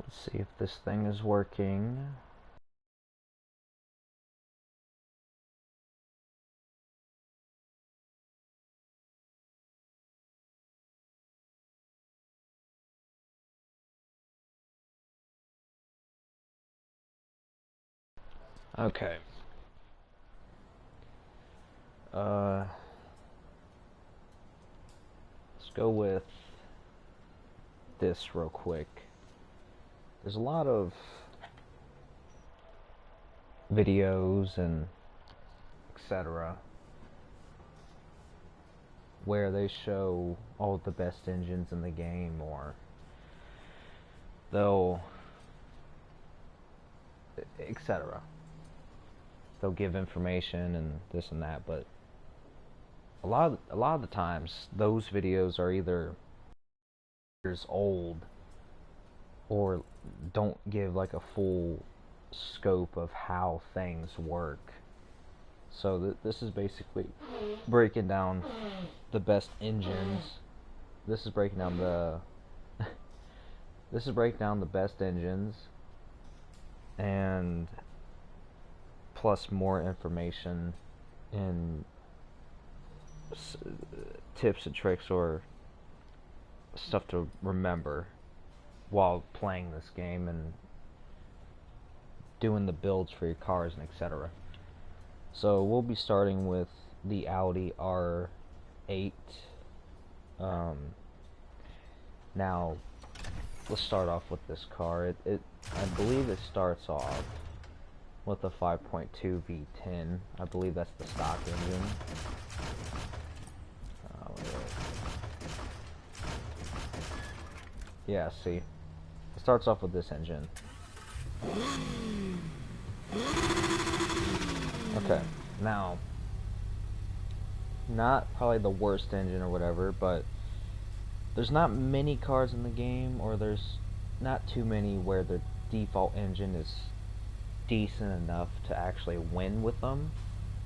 Let's see if this thing is working. Okay. Let's go with this real quick. There's a lot of videos and etc. where they show all the best engines in the game, or they'll etc. They'll give information and this and that, but a lot of the times those videos are either years old or don't give like a full scope of how things work. So this is basically breaking down the best engines. This is breaking down the this is breaking down the best engines, and plus more information and tips and tricks or stuff to remember while playing this game and doing the builds for your cars and etc. So we'll be starting with the Audi R8. Now let's start off with this car. I believe it starts off with a 5.2 V10. I believe that's the stock engine. Yeah, see, it starts off with this engine. Okay, now, not probably the worst engine or whatever, but there's not many cars in the game, or there's not too many where the default engine is decent enough to actually win with them.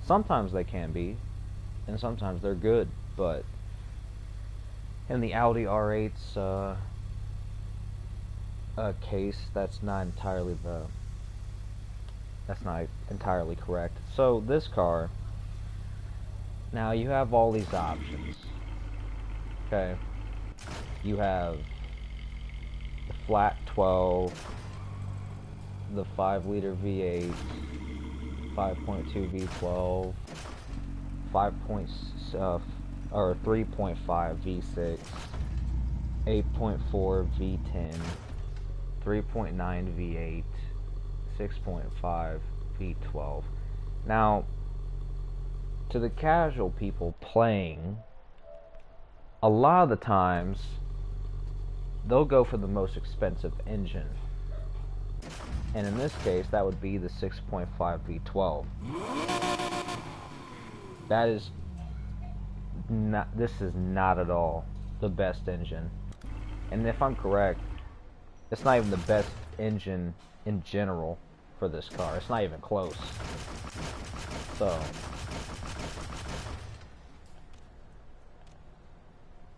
Sometimes they can be, and sometimes they're good, but in the Audi R8's case, that's not entirely correct. So this car, now you have all these options. Okay, you have the flat 12, the 5-liter V8, 5.2 V12, 3.5 V6, 8.4 V10, 3.9 V8, 6.5 V12. Now, to the casual people playing, a lot of the times they'll go for the most expensive engine, and in this case that would be the 6.5 V12. That is not, this is not at all the best engine, and if I'm correct, it's not even the best engine in general for this car. It's not even close. So,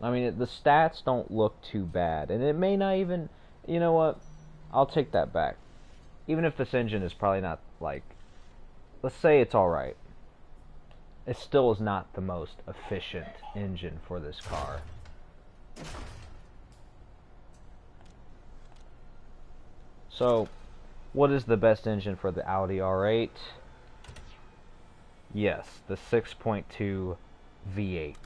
I mean, the stats don't look too bad, and it may not even, you know what, I'll take that back. Even if this engine is probably not, like, let's say it's alright, it still is not the most efficient engine for this car. So, what is the best engine for the Audi R8? Yes, the 6.2 V8.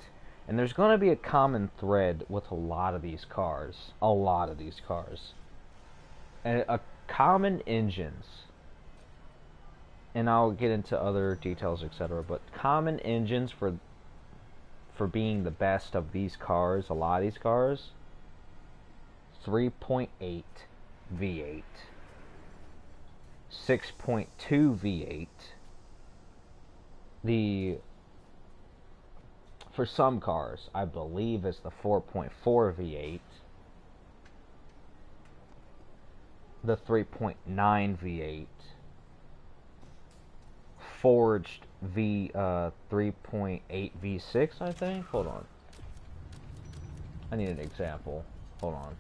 And there's going to be a common thread with a lot of these cars. A lot of these cars. And common engines, and I'll get into other details, etc. But common engines for being the best of these cars, a lot of these cars, 3.8 V8, 6.2 V8. The for some cars, I believe it's the 4.4 V8, the 3.9 V8, forged 3.8 V6, I think. Hold on, I need an example. Hold on.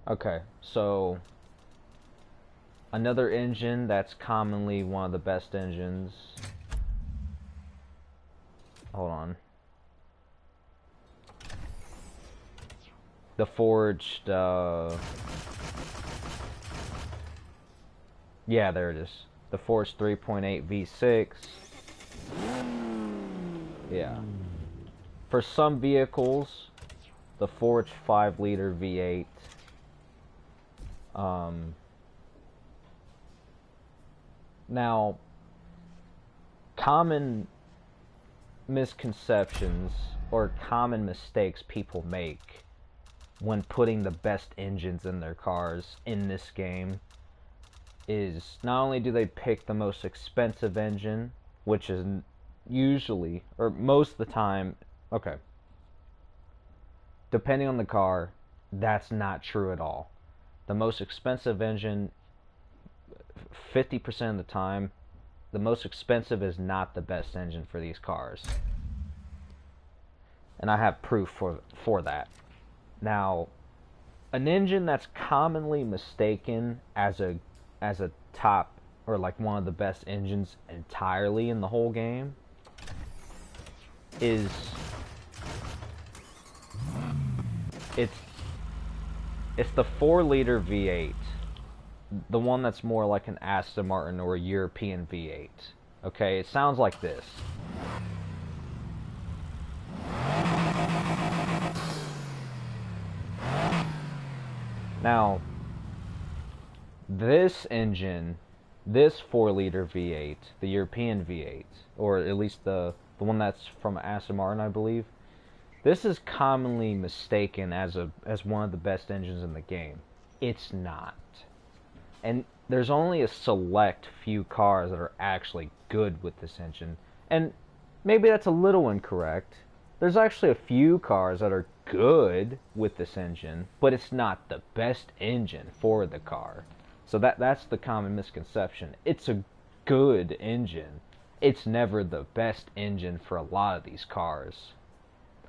Okay, so another engine that's commonly one of the best engines. Hold on. The forged, yeah, there it is. The forged 3.8 V6. Yeah. For some vehicles, the forged 5-liter V8. Now, common misconceptions or common mistakes people make when putting the best engines in their cars in this game is not only do they pick the most expensive engine, which is usually, or most of the time, okay, depending on the car, that's not true at all. The most expensive engine, 50% of the time, the most expensive is not the best engine for these cars. And I have proof for that. Now, an engine that's commonly mistaken as a top or like one of the best engines entirely in the whole game is it's the 4-liter V8, the one that's more like an Aston Martin or a European V8. Okay, it sounds like this. Now, this engine, this 4-liter V8, the European V8, or at least the one that's from Aston Martin, I believe, this is commonly mistaken as one of the best engines in the game. It's not. And there's only a select few cars that are actually good with this engine. And maybe that's a little incorrect. There's actually a few cars that are good with this engine, but it's not the best engine for the car. So that's the common misconception. It's a good engine. It's never the best engine for a lot of these cars.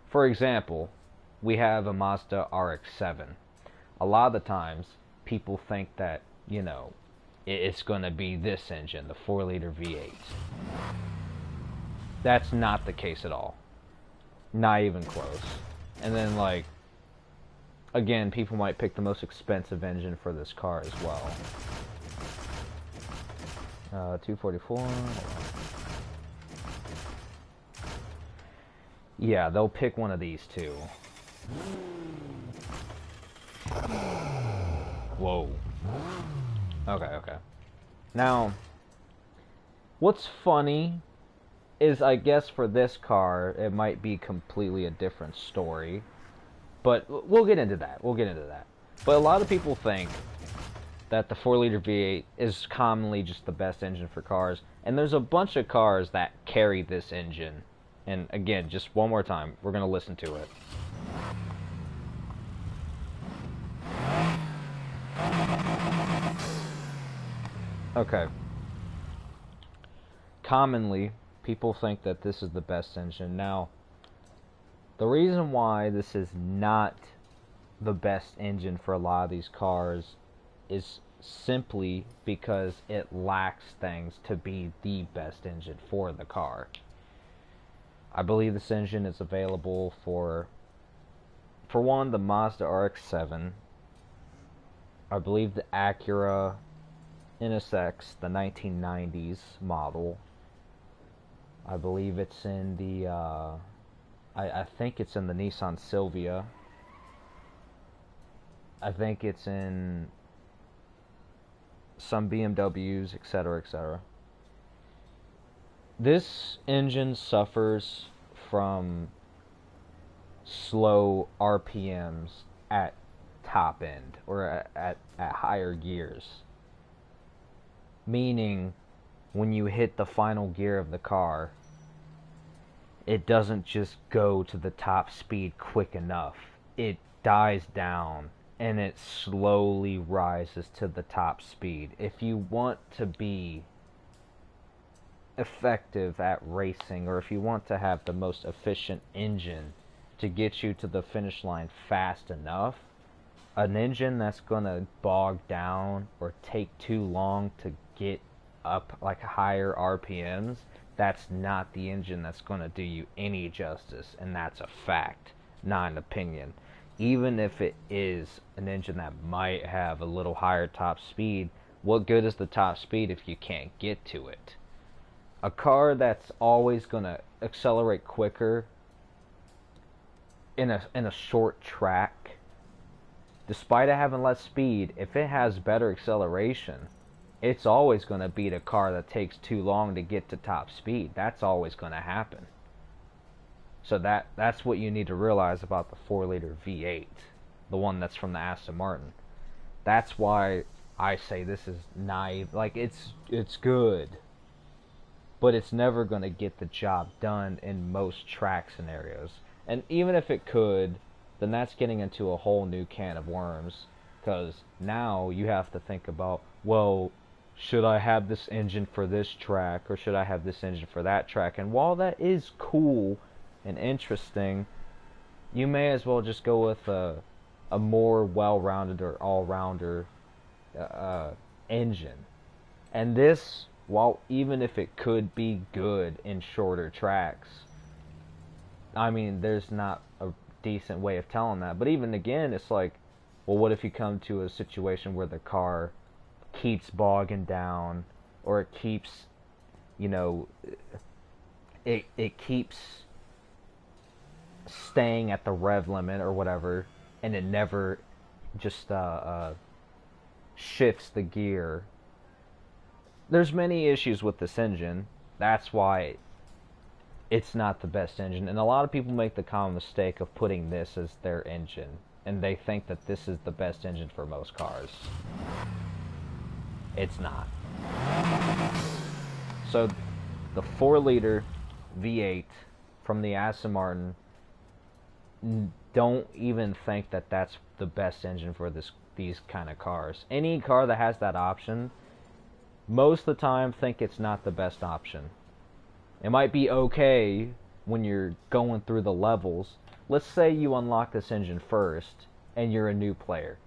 For example, we have a Mazda RX-7. A lot of the times, people think that, you know, it's going to be this engine, the 4-liter V8. That's not the case at all. Not even close. And then, like, again, people might pick the most expensive engine for this car as well. 244. Yeah, they'll pick one of these two. Whoa. Okay. Now, what's funny is, I guess for this car, it might be completely a different story. But we'll get into that. But a lot of people think that the 4-liter V8 is commonly just the best engine for cars. And there's a bunch of cars that carry this engine. And again, just one more time, we're going to listen to it. Okay. Commonly, people think that this is the best engine. Now, the reason why this is not the best engine for a lot of these cars is simply because it lacks things to be the best engine for the car. I believe this engine is available for one, the Mazda RX-7. I believe the Acura NSX, the 1990s model. I believe it's in the, I think it's in the Nissan Silvia. I think it's in some BMWs, etc., etc. This engine suffers from slow RPMs at top end, or at higher gears. Meaning, when you hit the final gear of the car, it doesn't just go to the top speed quick enough. It dies down, and it slowly rises to the top speed. If you want to be effective at racing, or if you want to have the most efficient engine to get you to the finish line fast enough. An engine that's gonna bog down or take too long to get up like higher RPMs, that's not the engine that's gonna do you any justice, and that's a fact, not an opinion. Even if it is an engine that might have a little higher top speed, what good is the top speed if you can't get to it? A car that's always gonna accelerate quicker in a short track, despite it having less speed, if it has better acceleration, it's always going to beat a car that takes too long to get to top speed. That's always going to happen. So that's what you need to realize about the 4-liter V8, the one that's from the Aston Martin. That's why I say this is naive. Like, it's good, but it's never going to get the job done in most track scenarios. And even if it could, then that's getting into a whole new can of worms, because now you have to think about, well, should I have this engine for this track, or should I have this engine for that track? And while that is cool and interesting, you may as well just go with a more well-rounded or all-rounder engine. And this, while even if it could be good in shorter tracks, I mean, there's not a decent way of telling that. But even again, it's like, well, what if you come to a situation where the car keeps bogging down, or it keeps, you know, it keeps staying at the rev limit or whatever, and it never just shifts the gear. There's many issues with this engine. That's why it's not the best engine, and a lot of people make the common mistake of putting this as their engine, and they think that this is the best engine for most cars. It's not. So the 4-liter V8 from the Aston Martin, don't even think that that's the best engine for these kind of cars. Any car that has that option, most of the time think it's not the best option. It might be okay when you're going through the levels. Let's say you unlock this engine first and you're a new player.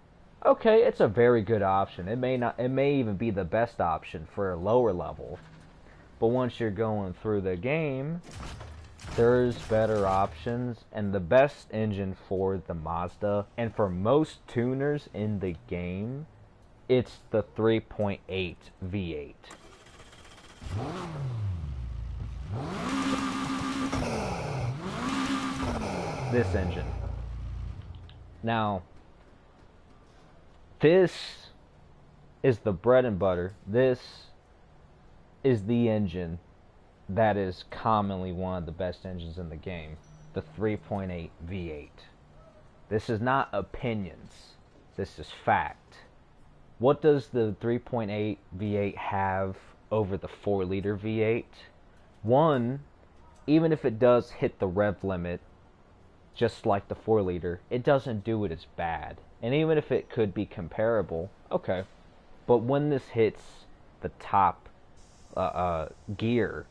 Okay, it's a very good option. It may even be the best option for a lower level. But once you're going through the game, there's better options, and the best engine for the Mazda and for most tuners in the game, it's the 3.8 V8. This engine. Now, this is the bread and butter. This is the engine that is commonly one of the best engines in the game, the 3.8 V8. This is not opinions. This is fact. What does the 3.8 V8 have over the 4-liter V8? One, even if it does hit the rev limit, just like the 4-liter, it doesn't do it as bad. And even if it could be comparable, okay. But when this hits the top gear,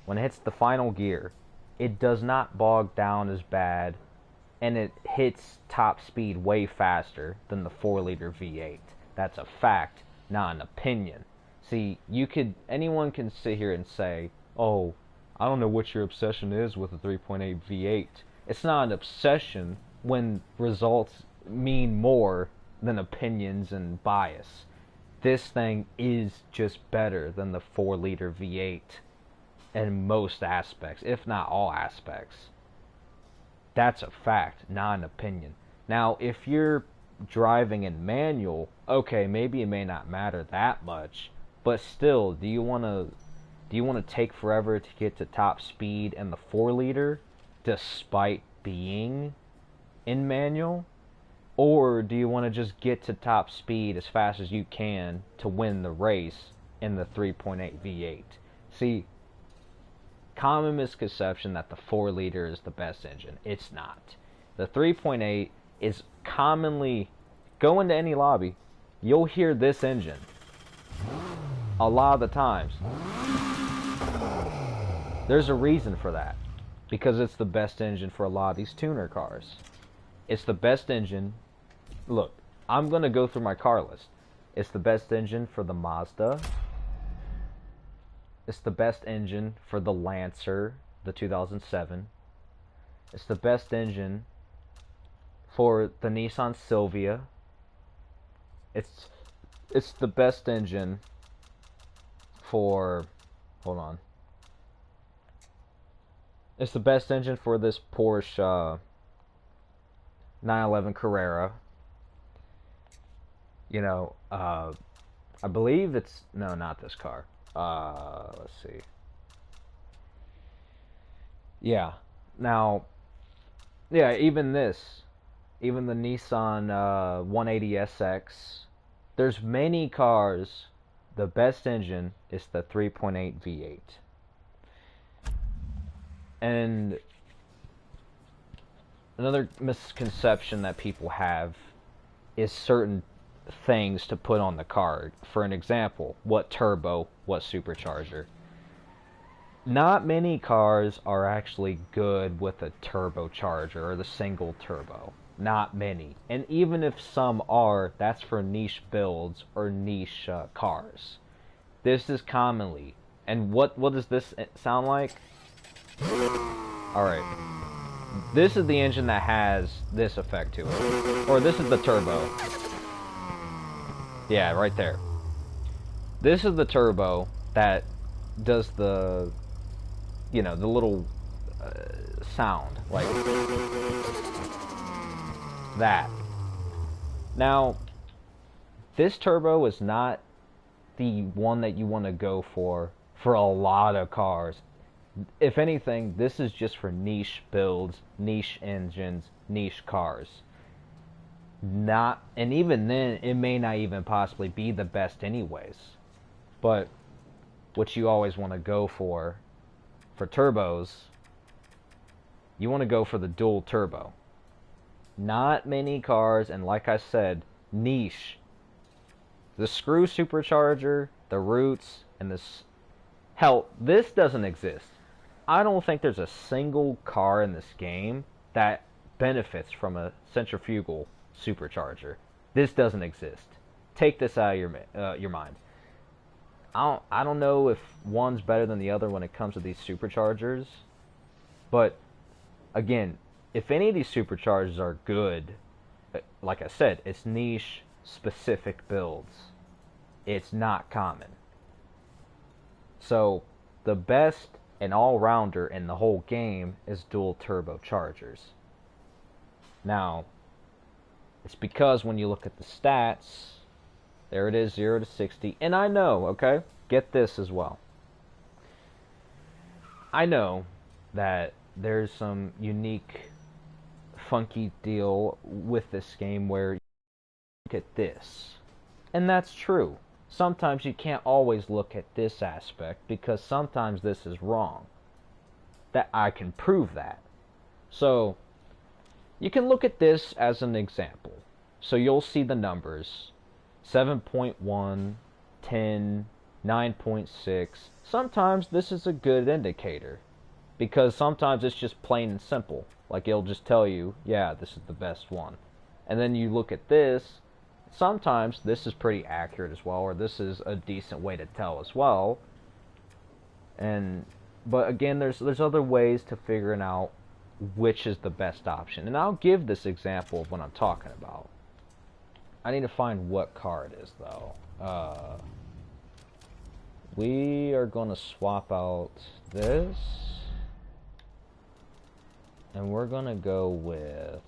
when it hits the final gear, it does not bog down as bad, and it hits top speed way faster than the 4-liter V8. That's a fact, not an opinion. See, anyone can sit here and say, oh, I don't know what your obsession is with the 3.8 V8. It's not an obsession when results mean more than opinions and bias. This thing is just better than the 4-liter V8 in most aspects, if not all aspects. That's a fact, not an opinion. Now, if you're driving in manual, okay, maybe it may not matter that much, but still, do you want to take forever to get to top speed in the 4-liter despite being in manual? Or do you want to just get to top speed as fast as you can to win the race in the 3.8 V8? See, common misconception that the 4-liter is the best engine. It's not. The 3.8 is commonly, go into any lobby, you'll hear this engine a lot of the times. There's a reason for that. because it's the best engine for a lot of these tuner cars. It's the best engine. Look, I'm going to go through my car list. It's the best engine for the Mazda. It's the best engine for the Lancer, the 2007. It's the best engine for the Nissan Silvia. It's the best engine for, hold on. It's the best engine for this Porsche 911 Carrera. You know, I believe it's, no, not this car. Let's see. Yeah. Now, yeah, even the Nissan 180SX. There's many cars. The best engine is the 3.8 V8. And another misconception that people have is certain things to put on the car. For an example, what turbo, what supercharger. Not many cars are actually good with a turbocharger or the single turbo. Not many. And even if some are, that's for niche builds or niche cars. This is commonly. And what does this sound like? Alright. This is the engine that has this effect to it. Or this is the turbo. Yeah, right there. This is the turbo that does the, you know, the little sound. Like that. Now, this turbo is not the one that you want to go for a lot of cars. If anything, this is just for niche builds, niche engines, niche cars. Not, and even then, it may not even possibly be the best anyways. But what you always want to go for turbos, you want to go for the dual turbo. Not many cars, and like I said, niche. The screw supercharger, the roots, and this, hell, this doesn't exist. I don't think there's a single car in this game that benefits from a centrifugal supercharger. This doesn't exist. Take this out of your mind. I don't know if one's better than the other when it comes to these superchargers, but again, if any of these superchargers are good, like I said, it's niche specific builds. It's not common. So the best and all-rounder in the whole game is dual turbochargers. Now, it's because when you look at the stats, there it is, 0 to 60. And I know, okay, get this as well. I know that there's some unique, funky deal with this game where you look at this. And that's true. Sometimes you can't always look at this aspect because sometimes this is wrong. That I can prove that. So, you can look at this as an example. So you'll see the numbers. 7.1, 10, 9.6. Sometimes this is a good indicator. Because sometimes it's just plain and simple. Like it'll just tell you, yeah, this is the best one. And then you look at this. Sometimes this is pretty accurate as well, or this is a decent way to tell as well. But again, there's other ways to figuring out which is the best option. And I'll give this example of what I'm talking about. I need to find what car it is though. We are going to swap out this. And we're going to go with...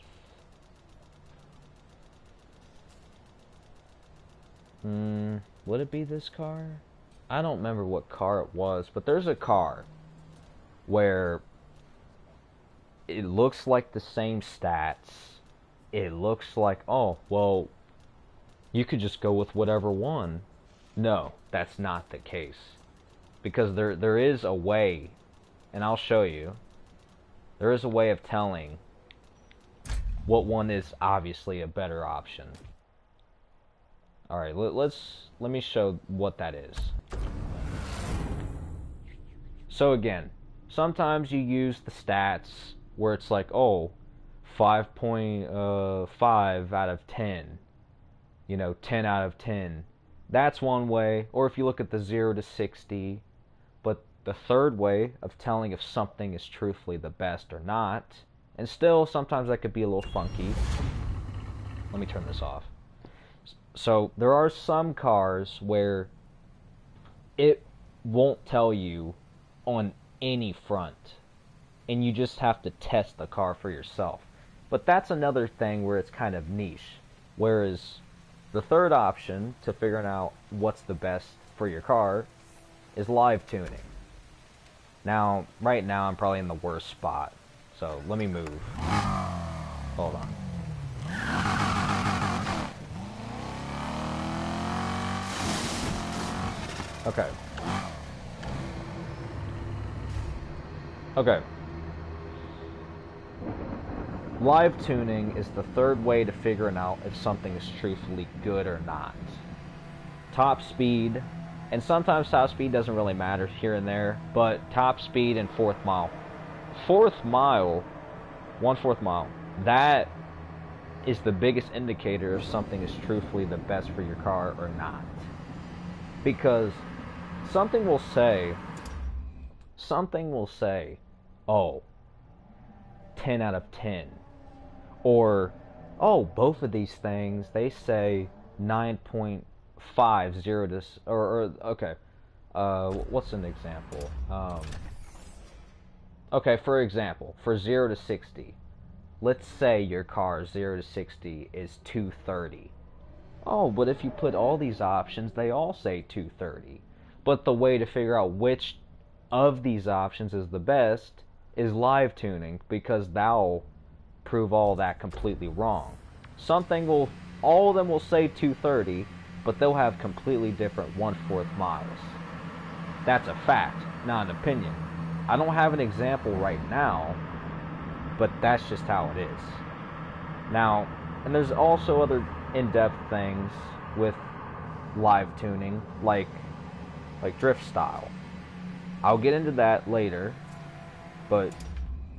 would it be this car? I don't remember what car it was, but there's a car where it looks like the same stats. It looks like, oh, well, you could just go with whatever one. No, that's not the case. Because there is a way, and I'll show you. There is a way of telling what one is obviously a better option. Alright, let me show what that is. So again, Sometimes you use the stats where it's like, oh, 5.5 out of 10, 10 out of 10. That's one way. Or if you look at the 0 to 60. But the third way of telling if something is truthfully the best or not, and still sometimes that could be a little funky. Let me turn this off. So there are some cars where it won't tell you on any front, and you just have to test the car for yourself. But that's another thing where it's kind of niche. Whereas the third option to figuring out what's the best for your car is live tuning. Now, right now I'm probably in the worst spot, so let me move. Hold on. Okay. Okay. Live tuning is the third way to figuring out if something is truthfully good or not. Top speed, and sometimes top speed doesn't really matter here and there, but top speed and fourth mile. Fourth mile, 1/4 mile, that is the biggest indicator if something is truthfully the best for your car or not. Because something will say, oh, 10 out of 10. Or, oh, both of these things, they say 9.50 to, okay, what's an example? Okay, for example, for 0 to 60, let's say your car 0 to 60 is 230. Oh, but if you put all these options, they all say 230. But the way to figure out which of these options is the best is live tuning, because that'll prove all that completely wrong. All of them will say 230, but they'll have completely different 1/4 miles. That's a fact, not an opinion. I don't have an example right now, but that's just how it is. Now, and there's also other in-depth things with live tuning, like drift style. I'll get into that later, but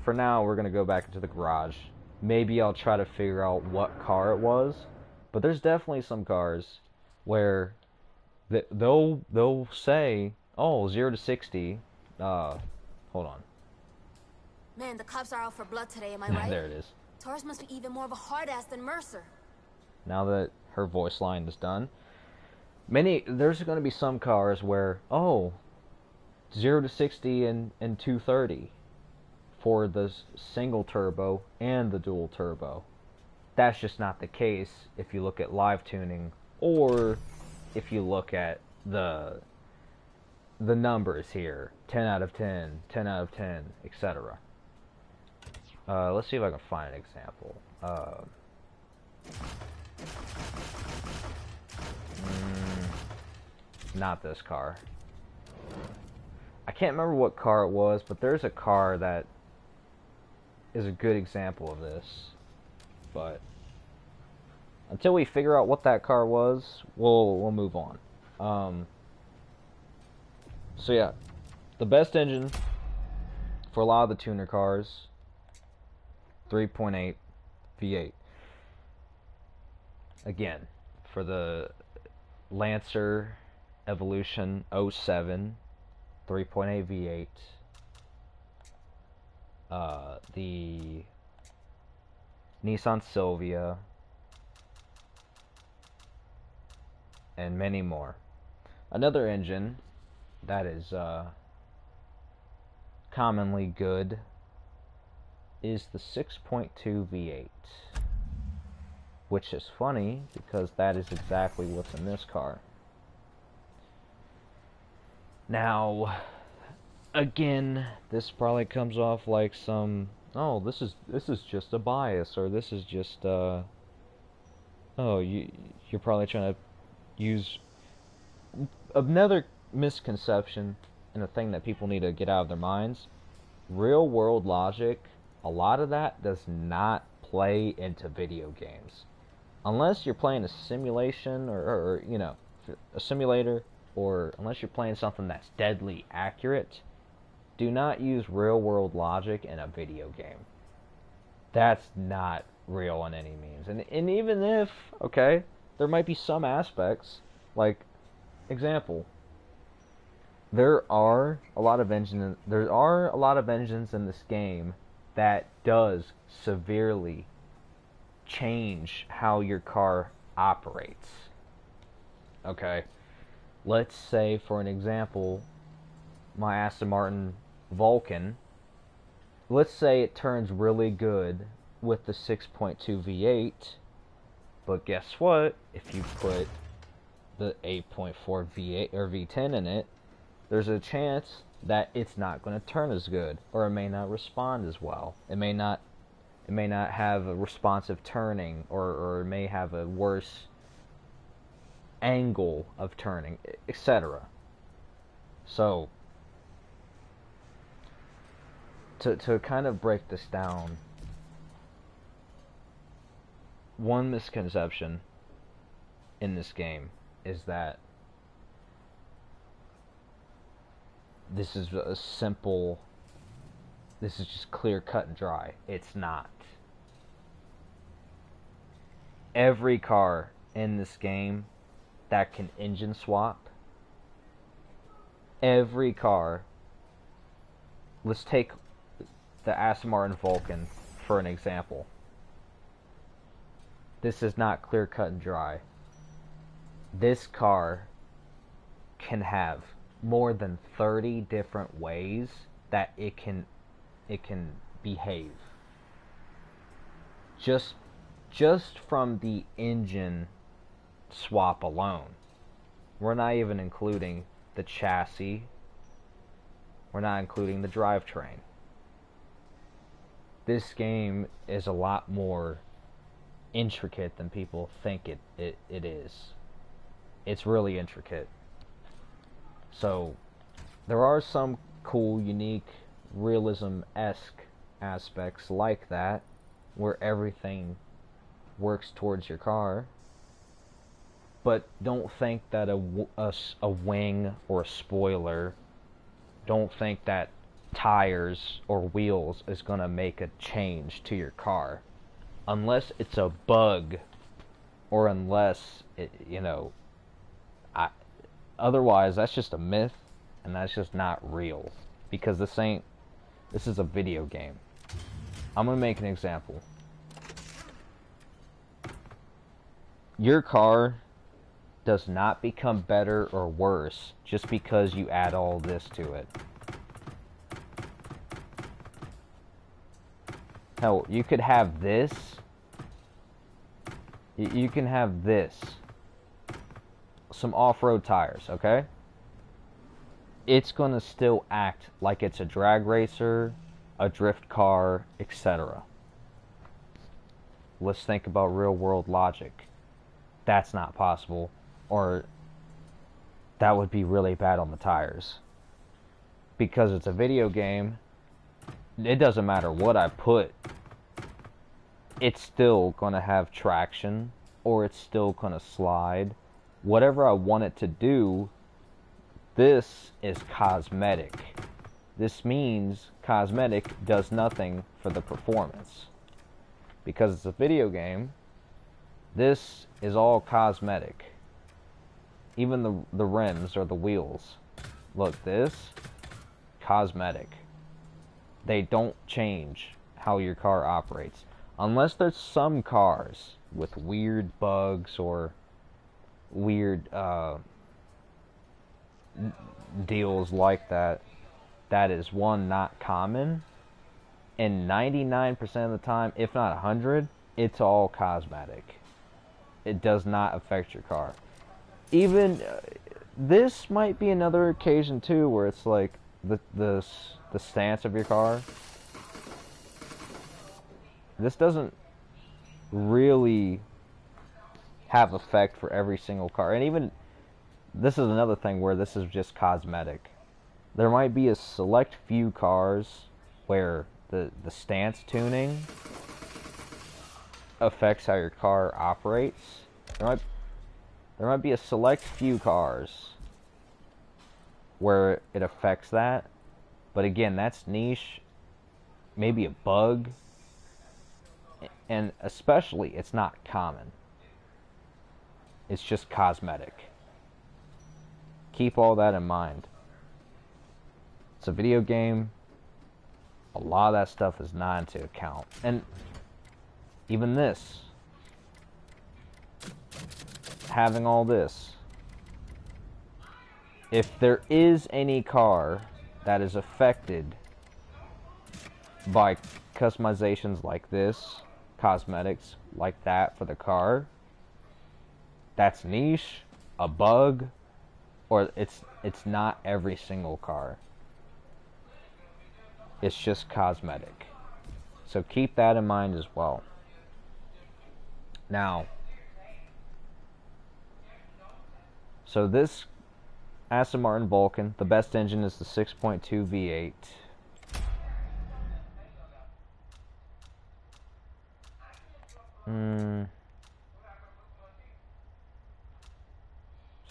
for now we're going to go back into the garage. Maybe I'll try to figure out what car it was, but there's definitely some cars where they'll say, oh, 0 to 60, hold on. Man, the cops are out for blood today, am I right? There it is. Taurus must be even more of a hard ass than Mercer. Now that her voice line is done, there's going to be some cars where, oh, 0 to 60 and 230 for the single turbo and the dual turbo. That's just not the case if you look at live tuning, or if you look at the numbers here, 10 out of 10, 10 out of 10, etc. Let's see if I can find an example. Not this car. I can't remember what car it was, but there's a car that is a good example of this. But until we figure out what that car was, we'll move on. So yeah, the best engine for a lot of the tuner cars, 3.8 V8. Again, for the Lancer Evolution 07, 3.8 V8. The Nissan Silvia, and many more. Another engine that is commonly good is the 6.2 V8, which is funny because that is exactly what's in this car. Now, again, this probably comes off like some, oh, this is just a bias, or this is just oh, you're probably trying to use another misconception, and a thing that people need to get out of their minds. Real world logic, a lot of that does not play into video games. Unless you're playing a simulation, or you know, a simulator, or unless you're playing something that's deadly accurate, do not use real world logic in a video game. That's not real in any means. And even if, okay, there might be some aspects, like, example, there are a lot of engines in this game that does severely change how your car operates. Okay, let's say, for an example, my Aston Martin Vulcan, let's say it turns really good with the 6.2 V8, but guess what? If you put the 8.4 V8 or V10 in it, there's a chance that it's not going to turn as good, or it may not respond as well. It may not have a responsive turning, or it may have a worse angle of turning, etc. So, to kind of break this down, one misconception in this game is that this is just clear cut and dry. It's not. Every car in this game that can engine swap, every car, let's take the Aston Martin Vulcan for an example. This is not clear cut and dry. This car can have more than 30 different ways that it can behave. Just from the engine swap alone. We're not even including the chassis. We're not including the drivetrain. This game is a lot more intricate than people think it is. It's really intricate. So, there are some cool, unique, realism-esque aspects like that, where everything works towards your car. But don't think that a wing or a spoiler, don't think that tires or wheels is going to make a change to your car. Unless it's a bug, or unless, otherwise that's just a myth, and that's just not real. Because this is a video game. I'm going to make an example. Your car does not become better or worse just because you add all this to it. Hell, you could have this. You can have this. Some off-road tires, okay? It's going to still act like it's a drag racer, a drift car, etc. Let's think about real-world logic. That's not possible, or that would be really bad on the tires. Because it's a video game, it doesn't matter what I put, it's still going to have traction, or it's still going to slide. Whatever I want it to do, this is cosmetic. This means cosmetic does nothing for the performance. Because it's a video game, this is all cosmetic. Even the rims or the wheels. Look, this, cosmetic. They don't change how your car operates. Unless there's some cars with weird bugs or weird deals like that. That is, one, not common. And 99% of the time, if not 100, it's all cosmetic. It does not affect your car. Even this might be another occasion too, where it's like the stance of your car. This doesn't really have effect for every single car. And even this is another thing where this is just cosmetic. There might be a select few cars where the stance tuning affects how your car operates. There might be a select few cars where it affects that, But again, that's niche, maybe a bug, and especially it's not common. It's just cosmetic. Keep all that in mind. It's a video game. A lot of that stuff is not into account. And even this, having all this, if there is any car that is affected by customizations like this, cosmetics like that for the car, that's niche, a bug, or it's not every single car. It's just cosmetic. So keep that in mind as well. Now, so this Aston Martin Vulcan, the best engine is the 6.2 V8.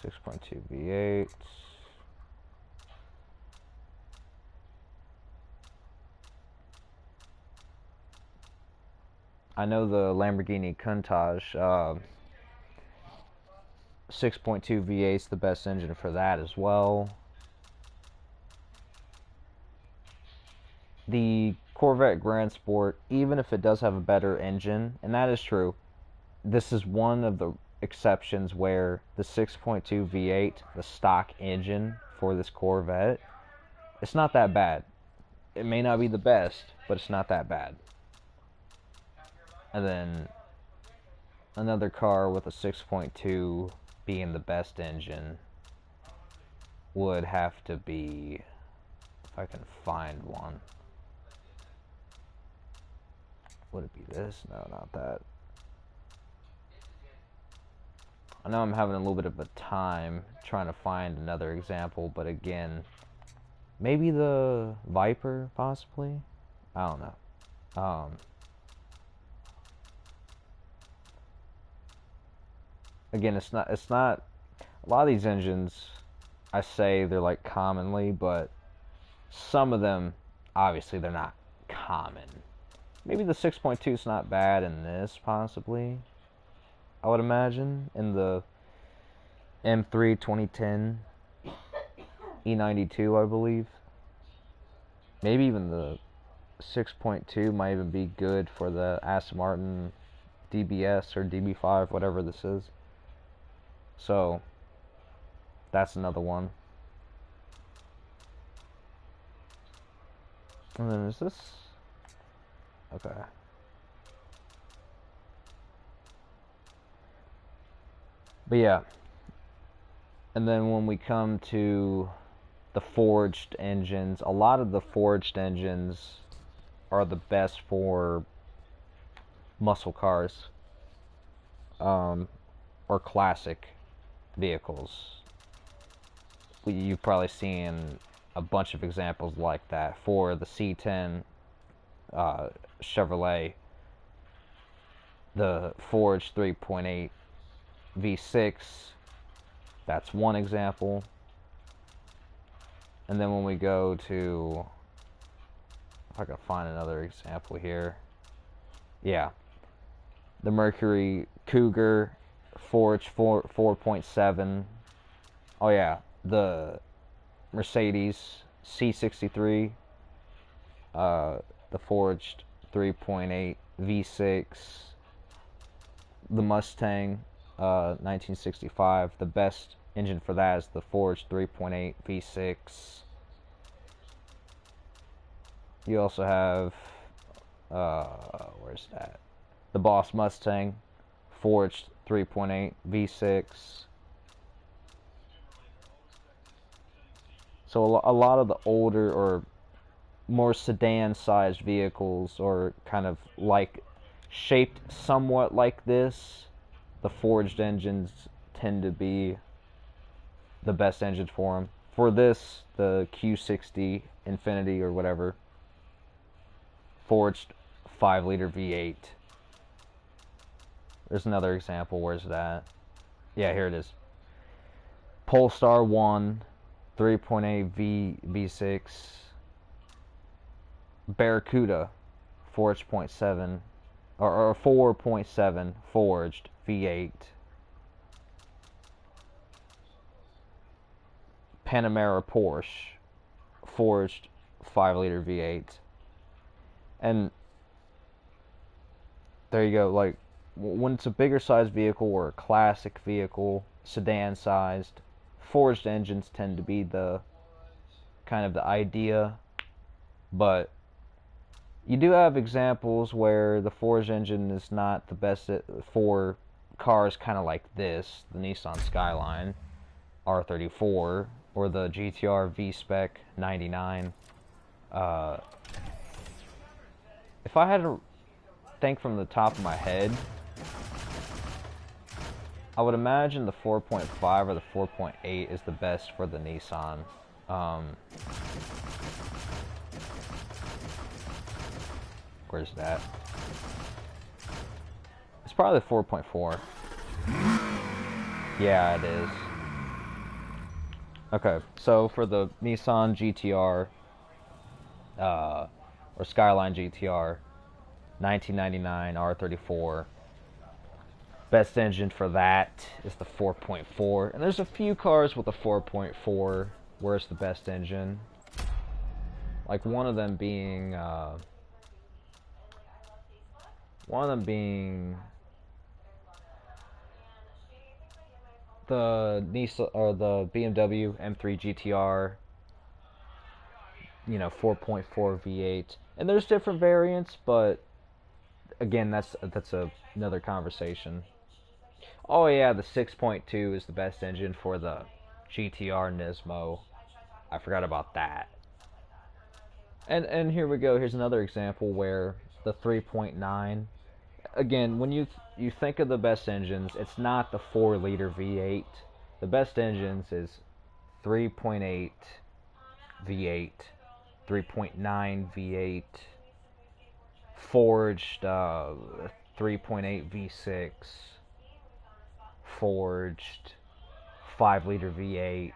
6.2 V8. I know the Lamborghini Countach 6.2 V8 is the best engine for that as well. The Corvette Grand Sport, even if it does have a better engine, and that is true, this is one of the exceptions where the 6.2 V8, the stock engine for this Corvette, it's not that bad. It may not be the best, but it's not that bad. And then another car with a 6.2 being the best engine would have to be, if I can find one. Would it be this? No, not that. I know I'm having a little bit of a time trying to find another example, but again, maybe the Viper, possibly? I don't know. Again, it's not, a lot of these engines, I say they're like commonly, but some of them, obviously, they're not common. Maybe the 6.2 is not bad in this, possibly. I would imagine, in the M3 2010 E92, I believe. Maybe even the 6.2 might even be good for the Aston Martin DBS or DB5, whatever this is. So, that's another one. And then is this? Okay. But yeah. And then when we come to the forged engines, a lot of the forged engines are the best for muscle cars, or classic vehicles. You've probably seen a bunch of examples like that for the C10 Chevrolet, the forged 3.8 V6. That's one example. And then when we go to, if I can find another example here, yeah, the Mercury Cougar forged 4.7. Oh yeah, the Mercedes C63, the forged 3.8 V6, the Mustang 1965, the best engine for that is the forged 3.8 V6. You also have, where's that? The Boss Mustang, forged 3.8 V6. So a lot of the older or more sedan-sized vehicles, or kind of like shaped somewhat like this, the forged engines tend to be the best engines for them. For this, the Q60 Infinity or whatever, forged 5-liter V8. There's another example. Where's that? Yeah, here it is. Polestar 1, 3.8 V6. Barracuda, forged point seven, or 4.7 forged V8. Panamera Porsche, forged 5-liter V8. And there you go. Like, when it's a bigger sized vehicle or a classic vehicle, sedan sized, forged engines tend to be the kind of the idea. But you do have examples where the forged engine is not the best for cars kind of like this, the Nissan Skyline R34 or the GTR V-Spec 99. If I had to think from the top of my head, I would imagine the 4.5 or the 4.8 is the best for the Nissan. Where's that? It's probably the 4.4. Yeah, it is. Okay, so for the Nissan GTR, or Skyline GTR, 1999 R34, best engine for that is the 4.4. And there's a few cars with the 4.4 where it's the best engine. Like one of them being the Nissan or the BMW M3 GTR, 4.4 V8. And there's different variants, but again, that's another conversation. Oh yeah, the 6.2 is the best engine for the GTR Nismo. I forgot about that. And here we go. Here's another example where the 3.9. Again, when you think of the best engines, it's not the 4-liter V8. The best engines is 3.8 V8, 3.9 V8, forged 3.8 V6, forged 5-liter V8,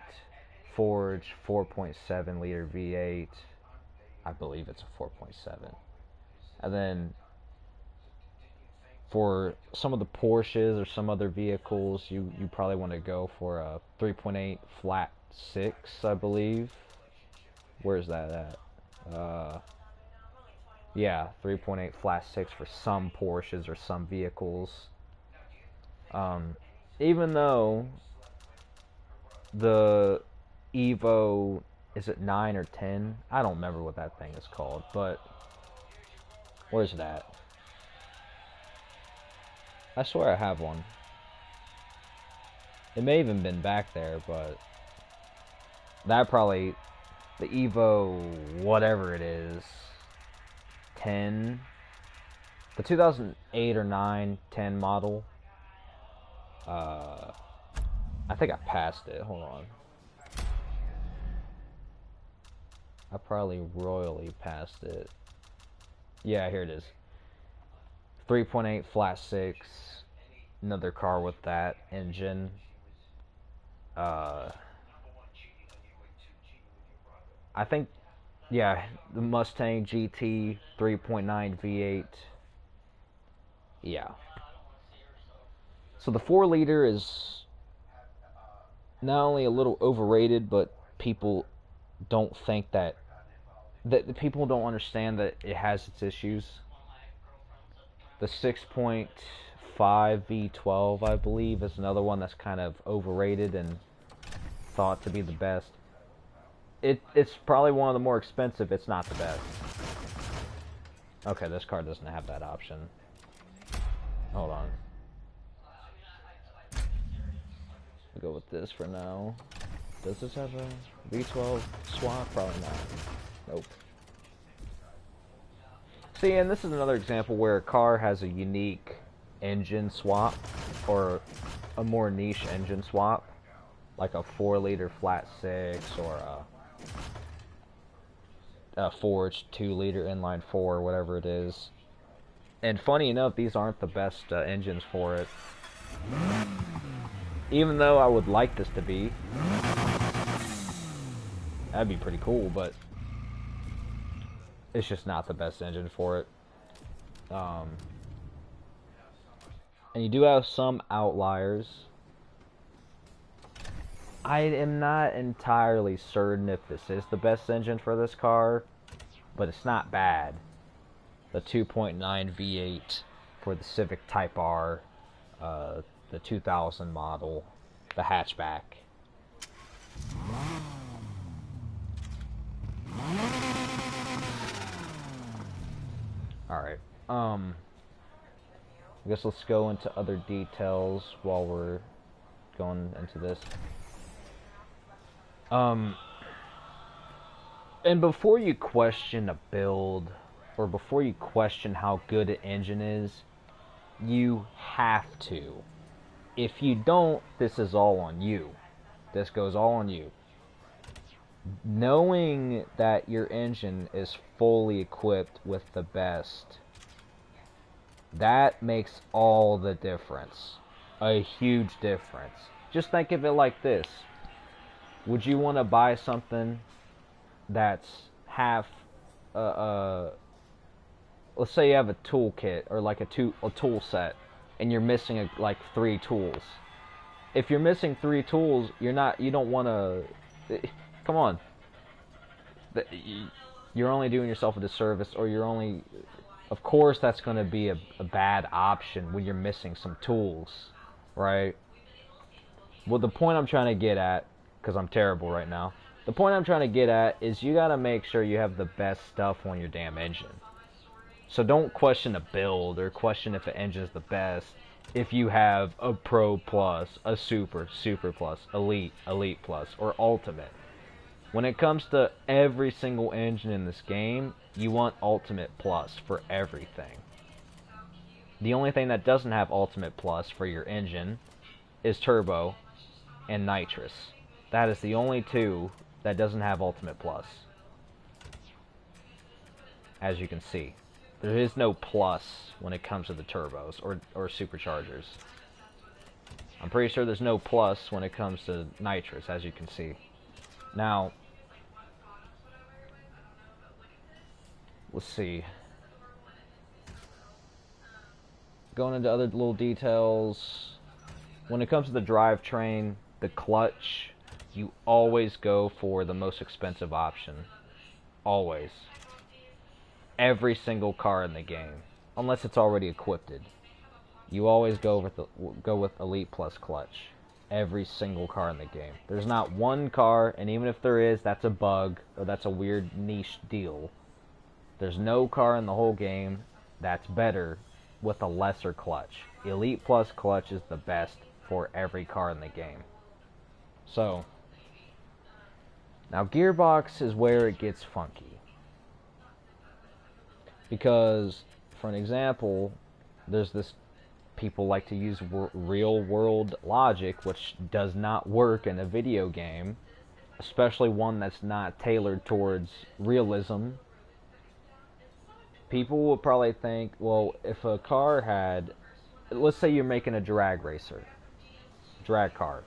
forged 4.7-liter V8. I believe it's a 4.7. And then for some of the Porsches or some other vehicles, you probably want to go for a 3.8 flat 6, I believe. Where's that at? Yeah, 3.8 flat 6 for some Porsches or some vehicles. Even though the Evo, is it 9 or 10? I don't remember what that thing is called, but where's that? I swear I have one. It may even been back there, but that probably, the Evo, whatever it is, 10, the 2008 or 9, 10 model. I think I passed it. Hold on. I probably royally passed it. Yeah, here it is. 3.8 flat 6. Another car with that engine. I think, yeah, the Mustang GT 3.9 V8. Yeah. So the 4-liter is not only a little overrated, but people don't think that the people don't understand that it has its issues. The 6.5 V12, I believe, is another one that's kind of overrated and thought to be the best. It's probably one of the more expensive. It's not the best. Okay, this car doesn't have that option. Hold on. I'll go with this for now. Does this have a V12 swap? Probably not. Nope. See, and this is another example where a car has a unique engine swap, or a more niche engine swap, like a 4-liter flat 6 or a forged 2-liter inline 4, whatever it is. And funny enough, these aren't the best engines for it. Even though I would like this to be. That'd be pretty cool, but it's just not the best engine for it. Um, and you do have some outliers. I am not entirely certain if this is the best engine for this car, but it's not bad. The 2.9 V8 for the Civic Type R, the 2000 model, the hatchback. Alright, I guess let's go into other details while we're going into this. And before you question a build, or before you question how good an engine is, you have to. If you don't, this is all on you. This goes all on you. Knowing that your engine is fully equipped with the best, that makes all the difference. A huge difference. Just think of it like this. Would you want to buy something that's half, let's say you have a toolkit, or like a tool set, and you're missing like 3 tools. If you're missing 3 tools, you don't want to, come on. You're only doing yourself a disservice, or of course that's going to be a bad option when you're missing some tools, right? Well, the point I'm trying to get at, because I'm terrible right now, the point I'm trying to get at is you got to make sure you have the best stuff on your damn engine. So don't question a build or question if an engine's the best if you have a Pro Plus, a Super, Super Plus, Elite, Elite Plus, or Ultimate. When it comes to every single engine in this game, you want Ultimate Plus for everything. The only thing that doesn't have Ultimate Plus for your engine is Turbo and Nitrous. That is the only 2 that doesn't have Ultimate Plus. As you can see. There is no plus when it comes to the turbos or superchargers. I'm pretty sure there's no plus when it comes to nitrous, as you can see. Now, let's see. Going into other little details. When it comes to the drivetrain, the clutch, you always go for the most expensive option. Always. Every single car in the game, unless it's already equipped. You always go with Elite Plus clutch. Every single car in the game. There's not one car, and even if there is, that's a bug, or that's a weird niche deal. There's no car in the whole game that's better with a lesser clutch. Elite Plus clutch is the best for every car in the game. So, now gearbox is where it gets funky. Because, for an example, there's this, people like to use real world logic, which does not work in a video game, especially one that's not tailored towards realism. People will probably think, well, if a car had, let's say you're making a drag car.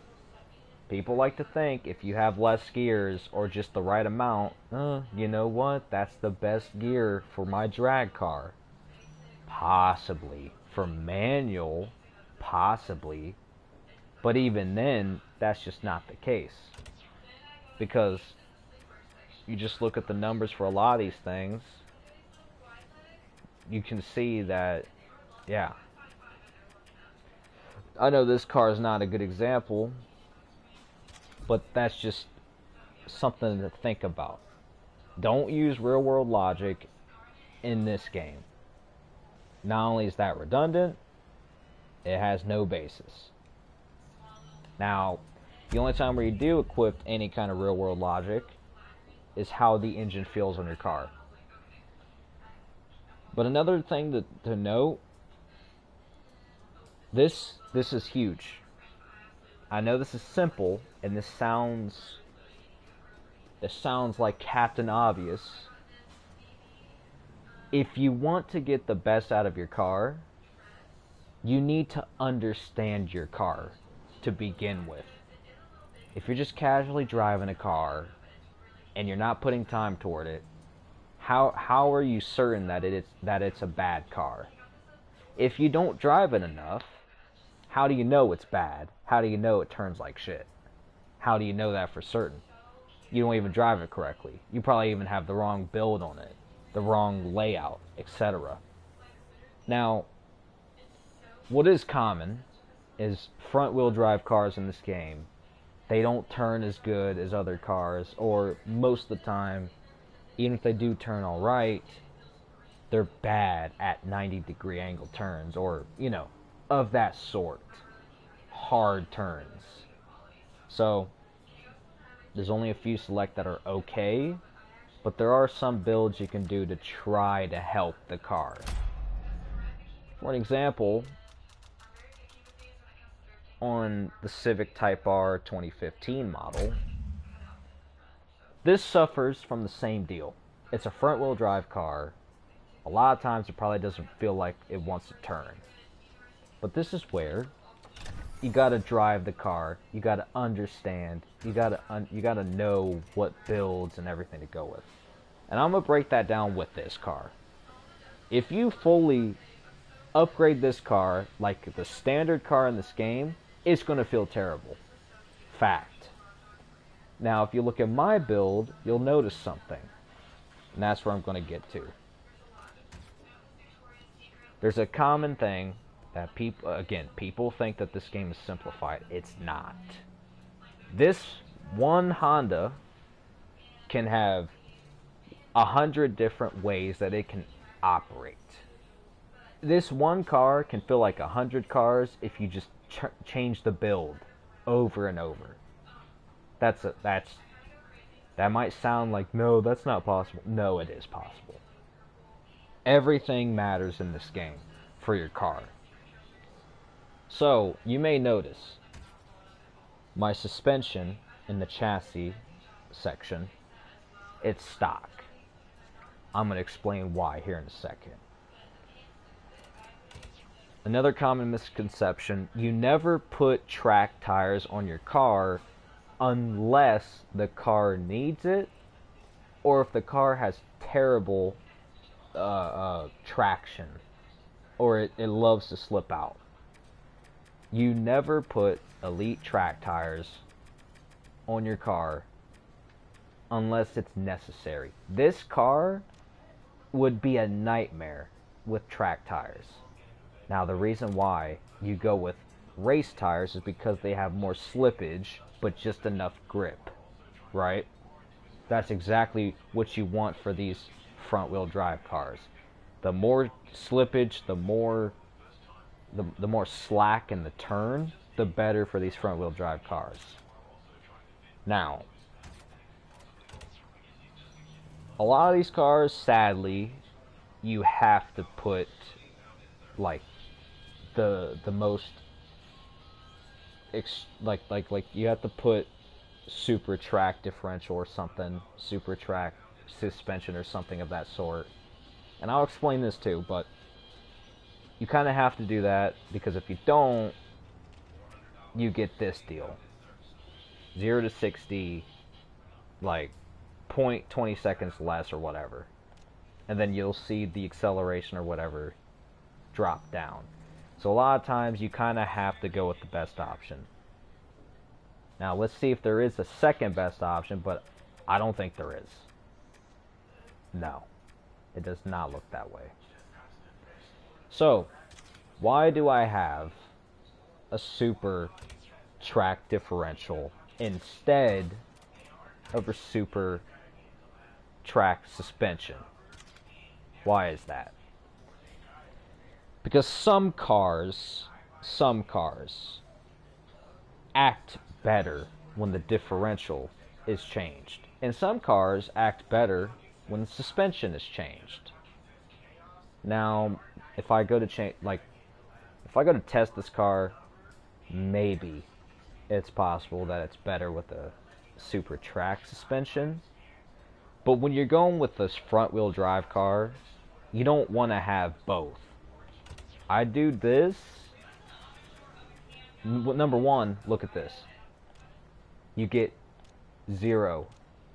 People like to think if you have less gears or just the right amount, you know what, that's the best gear for my drag car. Possibly. For manual, possibly. But even then, that's just not the case. Because you just look at the numbers for a lot of these things, you can see that, yeah. I know this car is not a good example, but that's just something to think about. Don't use real world logic in this game. Not only is that redundant, it has no basis. Now, the only time where you do equip any kind of real world logic is how the engine feels on your car. But another thing to note, this is huge. I know this is simple, and this sounds like Captain Obvious. If you want to get the best out of your car, you need to understand your car to begin with. If you're just casually driving a car and you're not putting time toward it, how are you certain that it's a bad car? If you don't drive it enough, how do you know it's bad? How do you know it turns like shit? How do you know that for certain? You don't even drive it correctly. You probably even have the wrong build on it, the wrong layout, etc. Now, what is common is front-wheel drive cars in this game. They don't turn as good as other cars, or most of the time, even if they do turn all right, they're bad at 90-degree angle turns, or, of that sort. Hard turns. So, there's only a few select that are okay, but there are some builds you can do to try to help the car. For an example, on the Civic Type R 2015 model, this suffers from the same deal. It's a front-wheel drive car. A lot of times it probably doesn't feel like it wants to turn. But this is where you gotta drive the car. You gotta understand. You gotta know what builds and everything to go with. And I'm gonna break that down with this car. If you fully upgrade this car like the standard car in this game, it's gonna feel terrible. Fact. Now, if you look at my build, you'll notice something. And that's where I'm gonna get to. There's a common thing that people think that this game is simplified. It's not. This one Honda can have 100 different ways that it can operate. This one car can feel like 100 cars if you just change the build over and over. That might sound like, no, that's not possible. No, it is possible. Everything matters in this game for your car. So, you may notice my suspension in the chassis section, it's stock. I'm going to explain why here in a second. Another common misconception, you never put track tires on your car unless the car needs it, or if the car has terrible traction, or it loves to slip out. You never put elite track tires on your car unless it's necessary. This car would be a nightmare with track tires. Now, the reason why you go with race tires is because they have more slippage, but just enough grip, right? That's exactly what you want for these front-wheel drive cars. The more slippage, the more slack in the turn, the better for these front-wheel drive cars. Now, a lot of these cars, sadly, you have to put like the most you have to put super track differential or something, super track suspension or something of that sort. And I'll explain this too, but you kind of have to do that because if you don't, you get this deal. 0 to 60, like 0.20 seconds less or whatever. And then you'll see the acceleration or whatever drop down. So a lot of times you kind of have to go with the best option. Now let's see if there is a second best option, but I don't think there is. No, it does not look that way. So, why do I have a super track differential instead of a super track suspension? Why is that? Because some cars act better when the differential is changed, and some cars act better when the suspension is changed. Now, if I go to test this car, maybe it's possible that it's better with a super track suspension. But when you're going with this front-wheel drive car, you don't want to have both. I do this. Number one, look at this. You get 0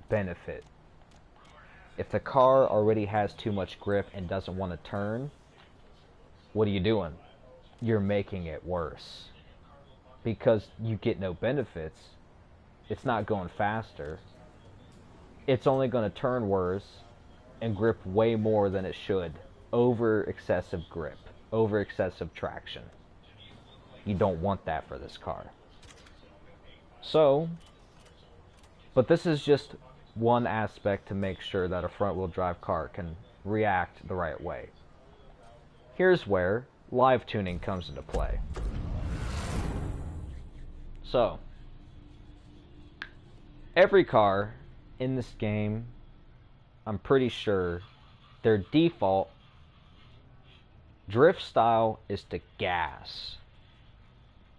benefit If the car already has too much grip and doesn't want to turn, what are you doing? You're making it worse. Because you get no benefits. It's not going faster. It's only going to turn worse and grip way more than it should. Over excessive grip. Over excessive traction. You don't want that for this car. So, but this is just one aspect to make sure that a front-wheel drive car can react the right way. Here's where live tuning comes into play. So, every car in this game, I'm pretty sure, their default drift style is to gas.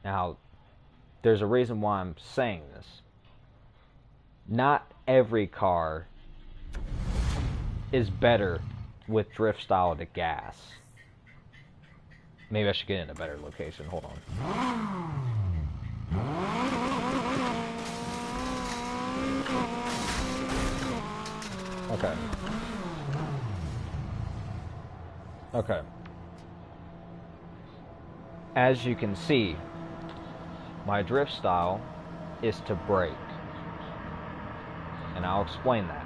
Now, there's a reason why I'm saying this. Not every car is better with drift style to gas. Maybe I should get in a better location. Hold on. Okay. Okay. As you can see, my drift style is to brake. And I'll explain that.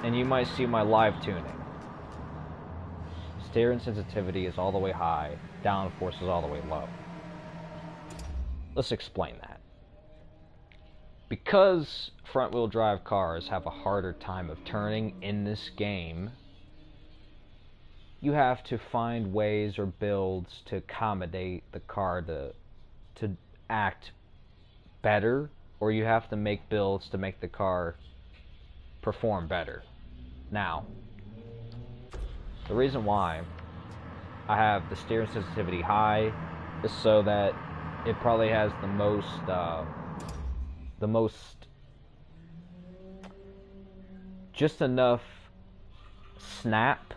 And you might see my live tuning. Steering sensitivity is all the way high, downforce is all the way low. Let's explain that. Because front-wheel drive cars have a harder time of turning in this game, you have to find ways or builds to accommodate the car to act better, or you have to make builds to make the car perform better. Now, the reason why I have the steering sensitivity high is so that it probably has the most just enough snap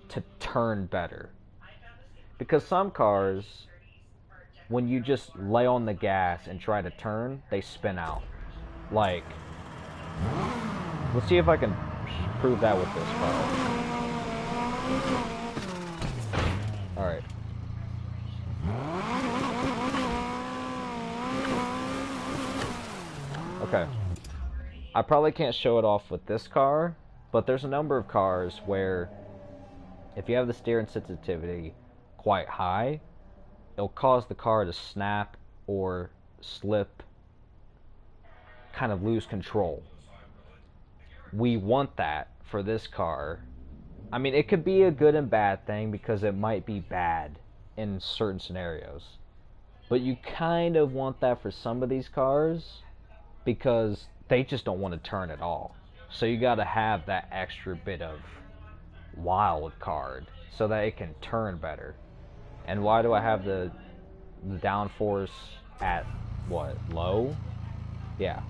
to turn better. Because some cars, when you just lay on the gas and try to turn, they spin out. Like, let's see if I can prove that with this car. Alright. Okay. I probably can't show it off with this car, but there's a number of cars where if you have the steering sensitivity quite high, it'll cause the car to snap or slip, kind of lose control. We want that for this car. I mean, it could be a good and bad thing because it might be bad in certain scenarios. But you kind of want that for some of these cars because they just don't want to turn at all. So you got to have that extra bit of wild card so that it can turn better. And why do I have the downforce at what, low? Yeah.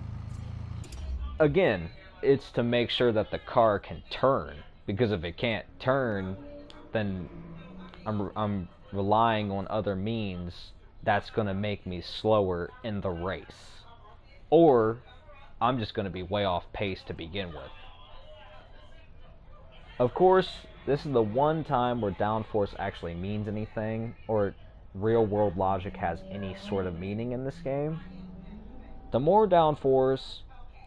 Again, it's to make sure that the car can turn, because if it can't turn, then I'm relying on other means that's going to make me slower in the race. Or I'm just going to be way off pace to begin with. Of course, this is the one time where downforce actually means anything, or real world logic has any sort of meaning in this game. The more downforce,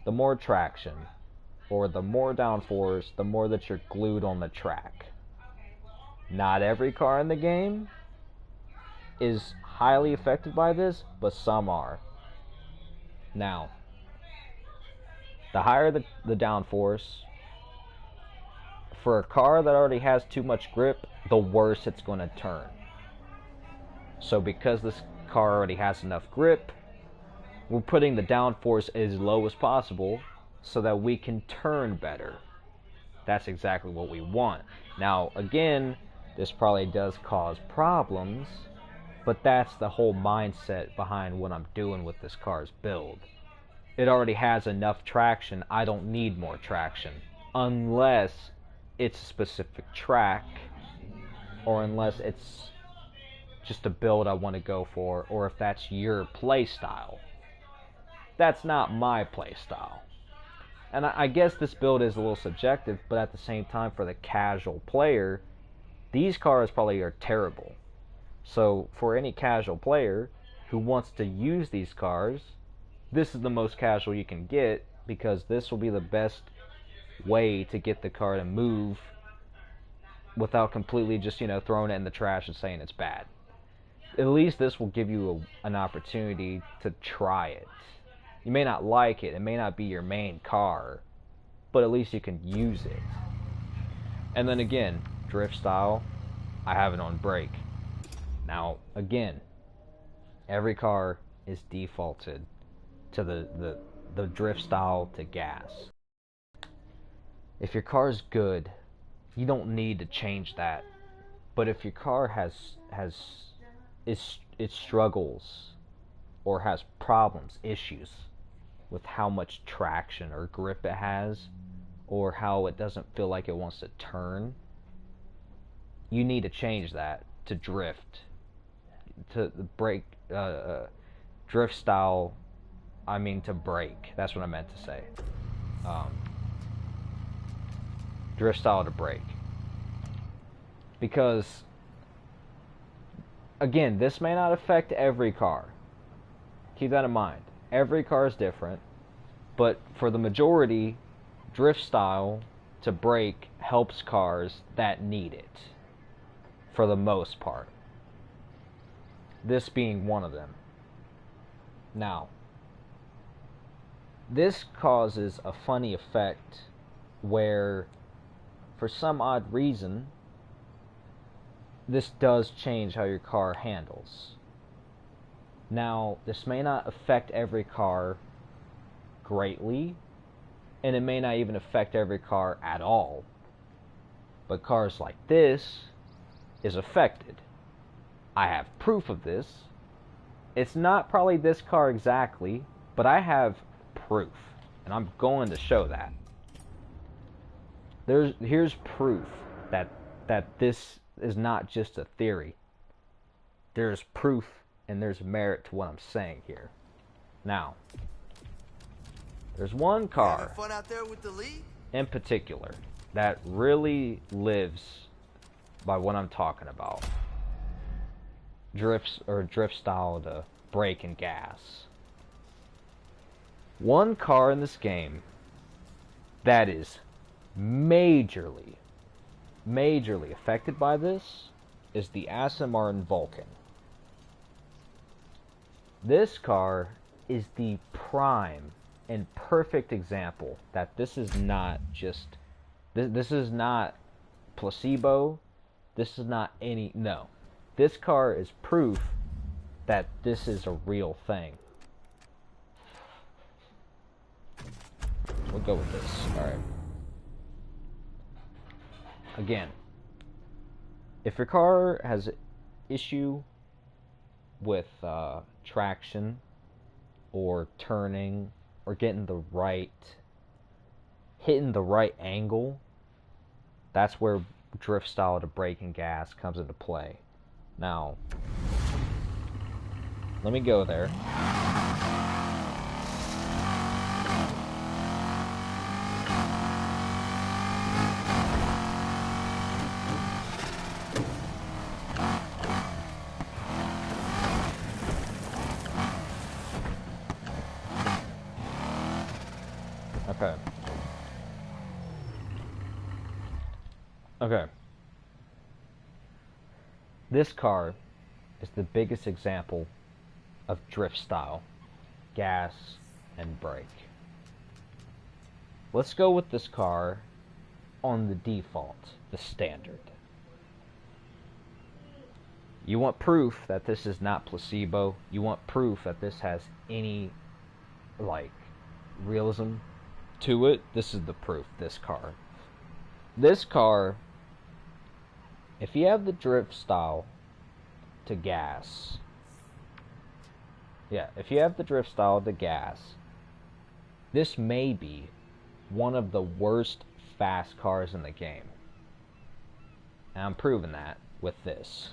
the more traction. Or the more downforce, the more that you're glued on the track. Not every car in the game is highly affected by this, but some are. Now, the higher the downforce, for a car that already has too much grip, the worse it's going to turn. So because this car already has enough grip, we're putting the downforce as low as possible so that we can turn better. That's exactly what we want. Now, again, this probably does cause problems, but that's the whole mindset behind what I'm doing with this car's build. It already has enough traction. I don't need more traction. Unless it's a specific track, or unless it's just a build I want to go for, or if that's your play style. That's not my play style. And I guess this build is a little subjective, but at the same time, for the casual player, these cars probably are terrible. So for any casual player who wants to use these cars, this is the most casual you can get, because this will be the best way to get the car to move without completely just, throwing it in the trash and saying it's bad. At least this will give you an opportunity to try it. You may not like it, it may not be your main car, but at least you can use it. And then again, drift style, I have it on brake. Now, again, every car is defaulted to the drift style to gas. If your car's good, you don't need to change that. But if your car it struggles or has problems, issues with how much traction or grip it has, or how it doesn't feel like it wants to turn, you need to change that to drift, to the brake, drift style. I mean to brake. That's what I meant to say. Drift style to brake. Because, again, this may not affect every car. Keep that in mind. Every car is different, but for the majority, drift style to brake helps cars that need it, for the most part. This being one of them. Now, this causes a funny effect where, for some odd reason, this does change how your car handles. Now, this may not affect every car greatly, and it may not even affect every car at all. But cars like this is affected. I have proof of this. It's not probably this car exactly, but I have proof, and I'm going to show that. Here's proof that this is not just a theory. There's proof and there's merit to what I'm saying here. Now, there's one car fun out there with the league? in particular that really lives by what I'm talking about. Drift style to brake and gas. One car in this game that is majorly affected by this is the Aston Martin Vulcan. This car is the prime and perfect example that this is not just this is not placebo. This is not no. This car is proof that this is a real thing. We'll go with this. Alright. Again, if your car has an issue with traction or turning or hitting the right angle, that's where drift style to brake and gas comes into play. Now, let me go there. Okay. This car is the biggest example of drift style, gas, and brake. Let's go with this car on the default, the standard. You want proof that this is not placebo. You want proof that this has any, realism to it. This is the proof, this car. This car, if you have the drift style to gas, if you have the drift style to gas, this may be one of the worst fast cars in the game. And I'm proving that with this.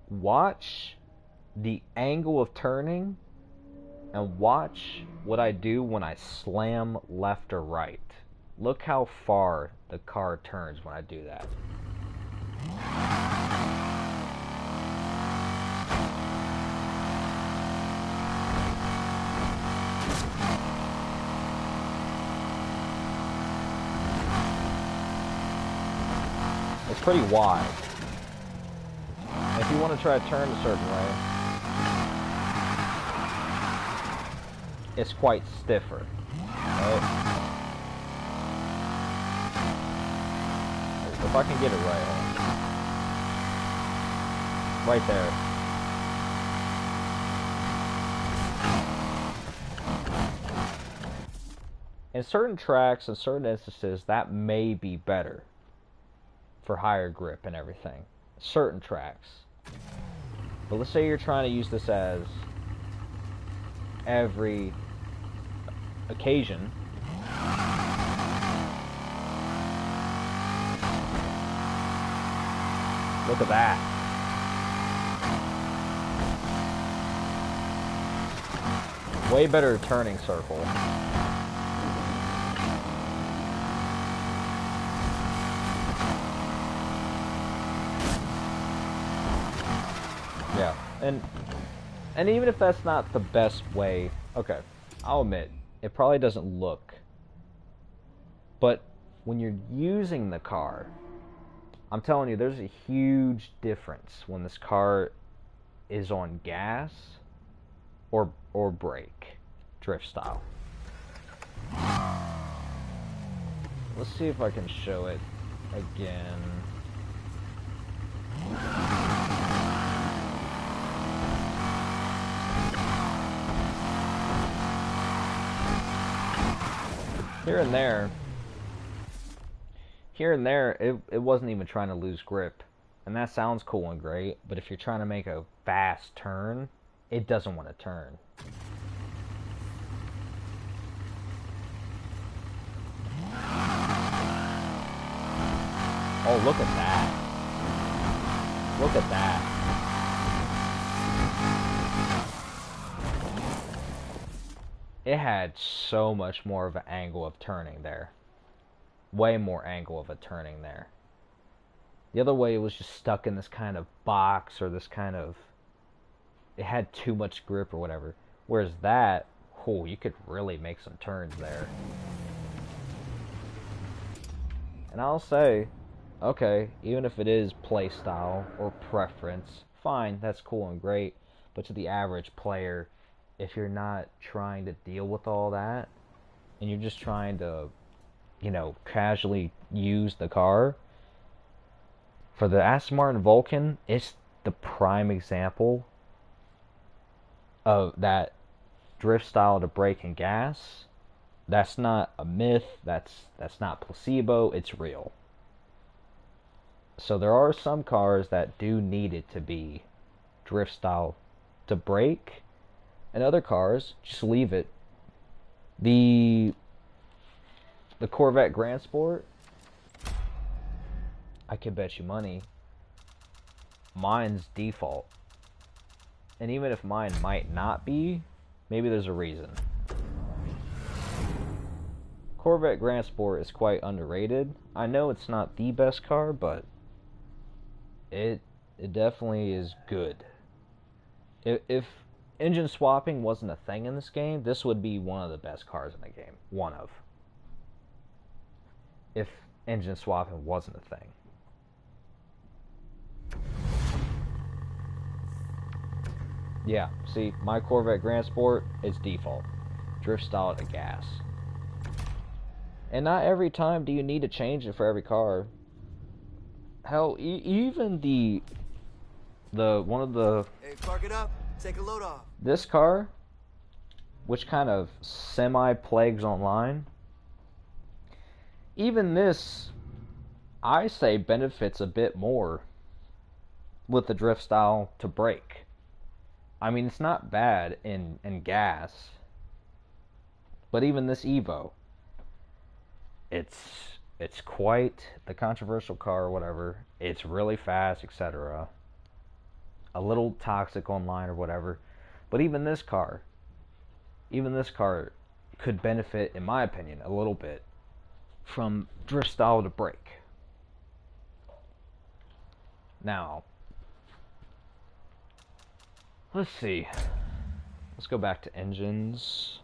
Watch the angle of turning And watch what I do when I slam left or right. Look how far the car turns when I do that. It's pretty wide. If you want to try to turn a certain way, it's quite stiffer. Right? If I can get it right, right there. In certain tracks and certain instances, that may be better for higher grip and everything. Certain tracks. But let's say you're trying to use this as every occasion. Look at that. Way better turning circle. Yeah, and even if that's not the best way, okay, I'll admit, it probably doesn't look. But when you're using the car, I'm telling you, there's a huge difference when this car is on gas or brake, drift style. Let's see if I can show it again. Here and there, it wasn't even trying to lose grip. And that sounds cool and great, but if you're trying to make a fast turn, it doesn't want to turn. Oh, look at that. Look at that. It had so much more of an angle of turning there. Way more angle of a turning there. The other way, it was just stuck in this kind of box or this kind of... It had too much grip or whatever. Whereas that, oh, you could really make some turns there. And I'll say, okay, even if it is play style or preference, fine, that's cool and great. But to the average player, if you're not trying to deal with all that, and you're just trying to, you know, casually use the car, for the Aston Martin Vulcan, it's the prime example of that drift style to brake and gas. That's not a myth, that's not placebo, it's real. So there are some cars that do need it to be drift style to brake, and other cars just leave it. The Corvette Grand Sport, I can bet you money, mine's default. And even if mine might not be, maybe there's a reason. Corvette Grand Sport is quite underrated. I know it's not the best car, but it definitely is good. If engine swapping wasn't a thing in this game, this would be one of the best cars in the game. One of. If engine swapping wasn't a thing. Yeah, see, my Corvette Grand Sport is default. Drift style to gas. And not every time do you need to change it for every car. Hell, even the one of the... Hey, park it up. Take a load off. This car, which kind of semi-plagues online, even this, I say, benefits a bit more with the drift style to brake. I mean, it's not bad in gas, but even this Evo, it's quite the controversial car or whatever. It's really fast, etc. A little toxic online or whatever. But even this car, even this car could benefit, in my opinion, a little bit from drift style to brake. Now, let's see. Let's go back to engines.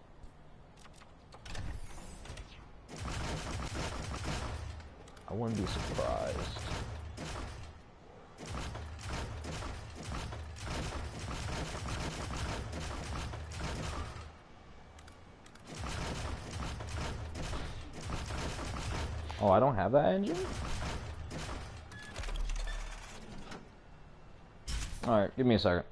I wouldn't be surprised. Oh, I don't have that engine? Alright, give me a second.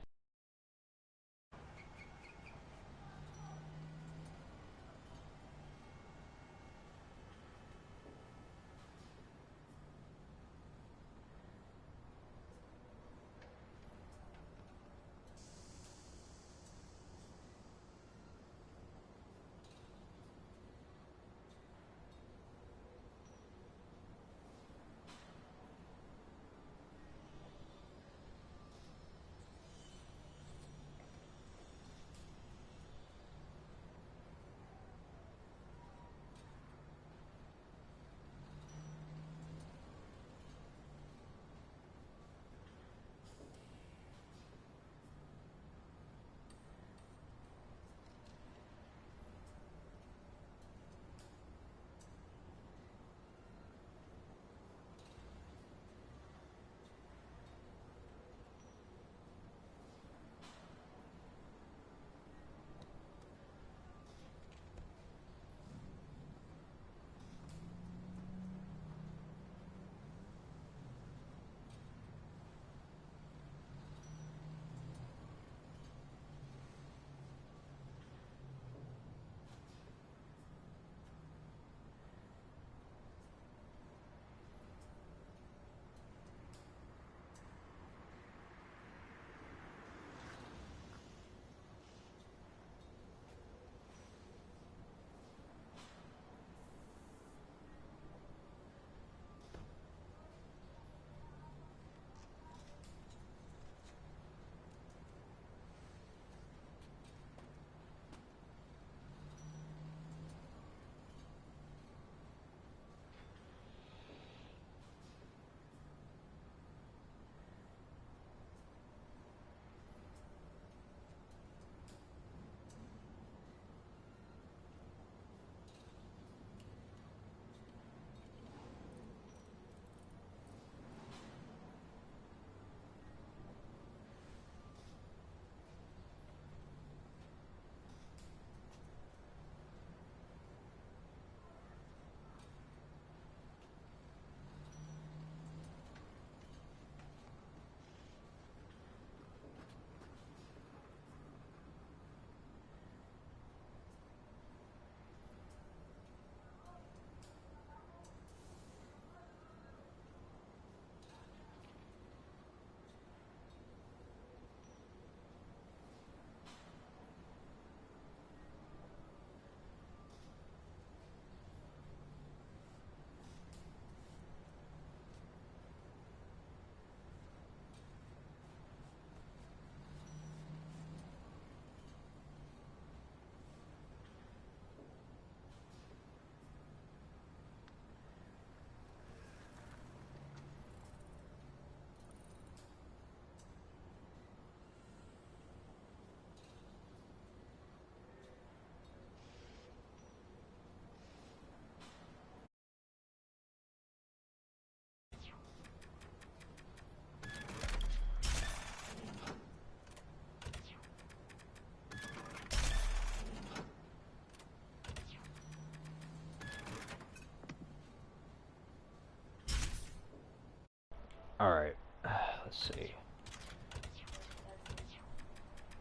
Alright, let's see.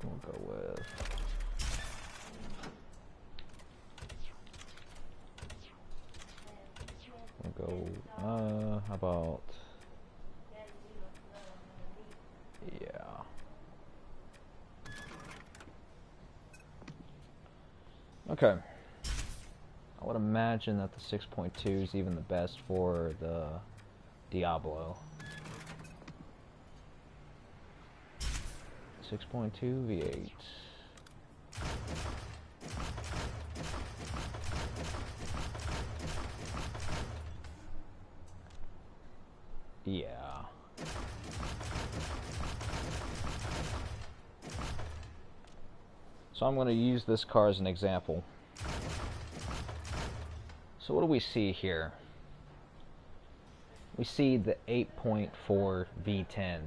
We'll go with... We'll go, how about... Yeah. Okay. I would imagine that the 6.2 is even the best for the Diablo. 6.2 V8. Yeah. So I'm going to use this car as an example. So what do we see here? We see the 8.4 V10.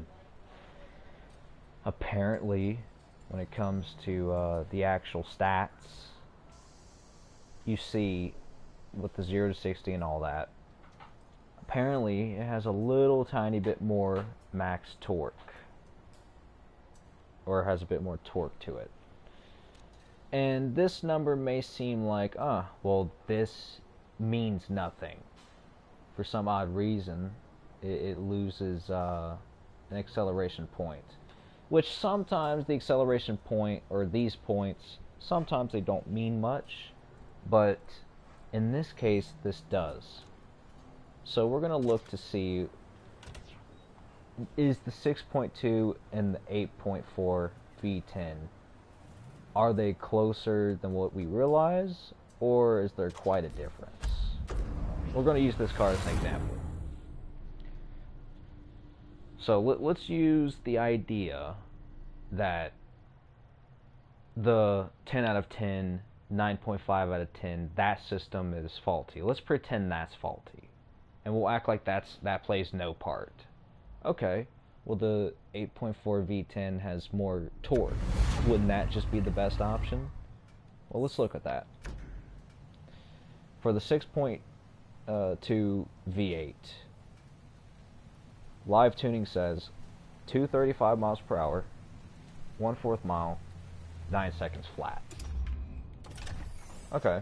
Apparently, when it comes to the actual stats, you see with the 0 to 60 and all that, apparently it has a little tiny bit more max torque, or has a bit more torque to it. And this number may seem like, well, this means nothing. For some odd reason, it loses an acceleration point. Which sometimes the acceleration point, or these points, sometimes they don't mean much. But in this case, this does. So we're going to look to see, is the 6.2 and the 8.4 V10, are they closer than what we realize, or is there quite a difference? We're going to use this car as an example. So let's use the idea that the 10 out of 10, 9.5 out of 10, that system is faulty. Let's pretend that's faulty. And we'll act like that plays no part. Okay, well the 8.4 V10 has more torque. Wouldn't that just be the best option? Well, let's look at that. For the 6.2 V8, live tuning says 235 miles per hour, 1/4 mile, 9 seconds flat. Okay.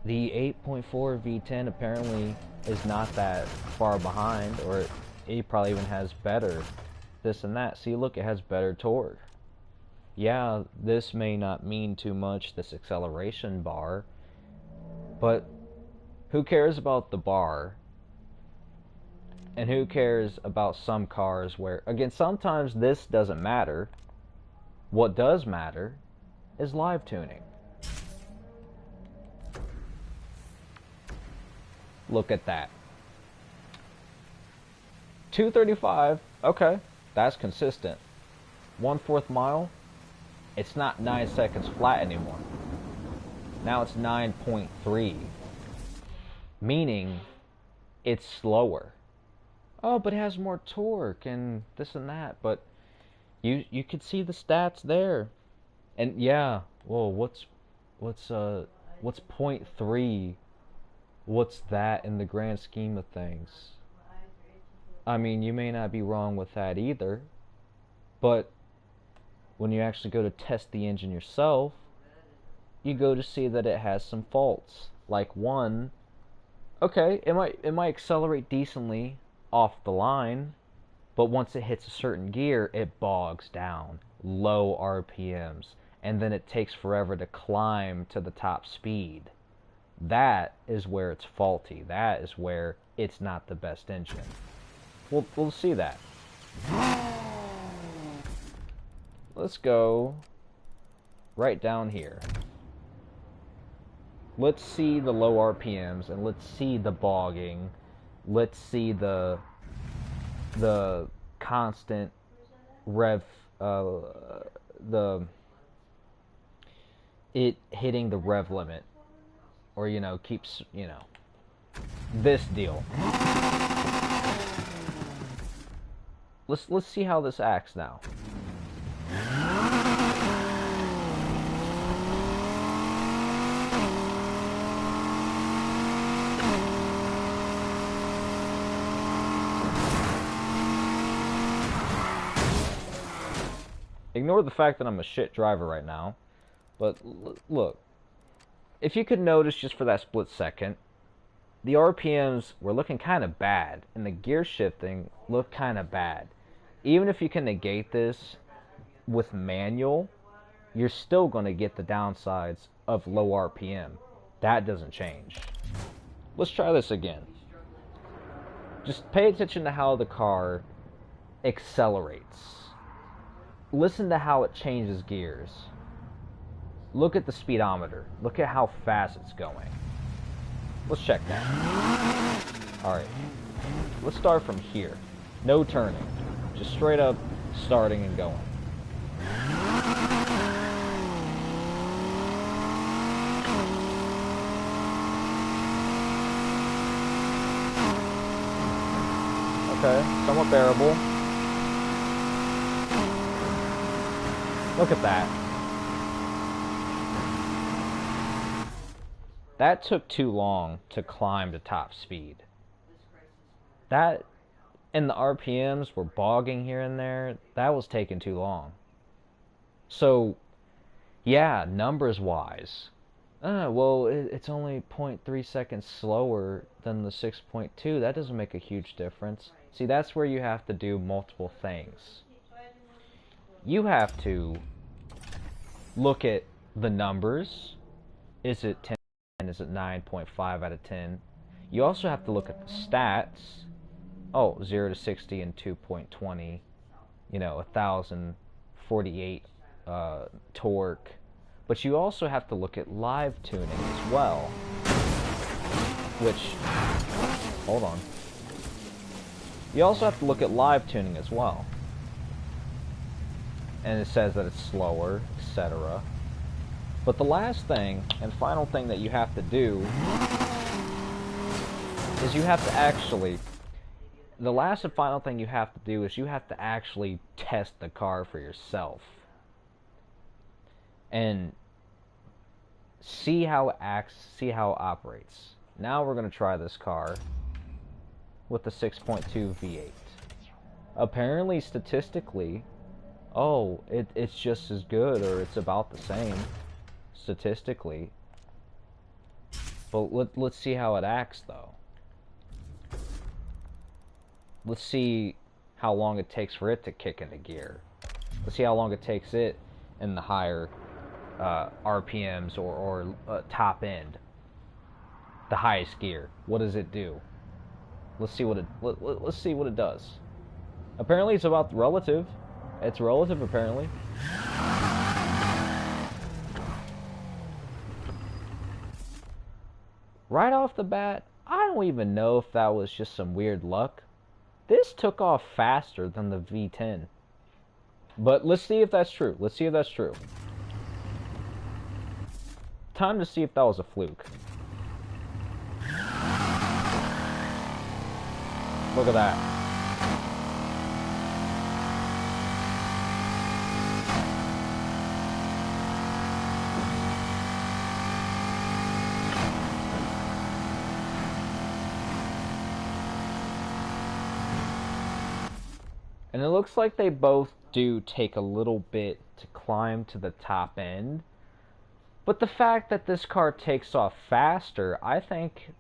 The 8.4 V10 apparently is not that far behind, or it probably even has better this and that. See, look, it has better torque. Yeah, this may not mean too much, this acceleration bar, but who cares about the bar? And who cares about some cars where, again, sometimes this doesn't matter. What does matter is live tuning. Look at that. 235, okay, that's consistent. 1/4 mile, it's not 9 seconds flat anymore. Now it's 9.3, meaning it's slower. Oh, but it has more torque and this and that, but you could see the stats there. And yeah, whoa, what's 0.3? What's that in the grand scheme of things? I mean, you may not be wrong with that either, but when you actually go to test the engine yourself, you go to see that it has some faults. Like one, okay, it might accelerate decently off the line, but once it hits a certain gear, it bogs down, low RPMs, and then it takes forever to climb to the top speed. That is where it's faulty. That is where it's not the best engine. We'll see that. Let's go right down here. Let's see the low RPMs, and let's see the bogging. Let's see the constant rev, it hitting the rev limit, or keeps this deal. Let's see how this acts now. Ignore the fact that I'm a shit driver right now, but look, if you could notice just for that split second, the RPMs were looking kind of bad, and the gear shifting looked kind of bad. Even if you can negate this with manual, you're still going to get the downsides of low RPM. That doesn't change. Let's try this again. Just pay attention to how the car accelerates. Listen to how it changes gears. Look at the speedometer. Look at how fast it's going. Let's check that. Alright. let's start from here. No turning. Just straight up starting and going. Okay, somewhat bearable. Look at that. That took too long to climb to top speed. That, and the RPMs were bogging here and there. That was taking too long. So, yeah, numbers-wise, well, it's only 0.3 seconds slower than the 6.2. That doesn't make a huge difference. See, that's where you have to do multiple things. You have to look at the numbers. Is it 10? Is it 9.5 out of 10? You also have to look at the stats. Oh, 0 to 60 in 2.20. You know, 1,048 torque. But you also have to look at live tuning as well. Which, hold on. You also have to look at live tuning as well. And it says that it's slower, etc. But the last thing, and final thing that you have to do, is you have to actually, the last and final thing you have to do is you have to actually test the car for yourself. And see how it acts, see how it operates. Now we're going to try this car with the 6.2 V8. Apparently, statistically, oh, it's just as good, or it's about the same, statistically. But let's see how it acts, though. Let's see how long it takes for it to kick into gear. Let's see how long it takes it in the higher RPMs or top end, the highest gear. What does it do? Let's see what it let's see what it does. Apparently, it's about relative. It's relative, apparently. Right off the bat, I don't even know if that was just some weird luck. This took off faster than the V10. But let's see if that's true. Let's see if that's true. Time to see if that was a fluke. Look at that. And it looks like they both do take a little bit to climb to the top end. But the fact that this car takes off faster, I think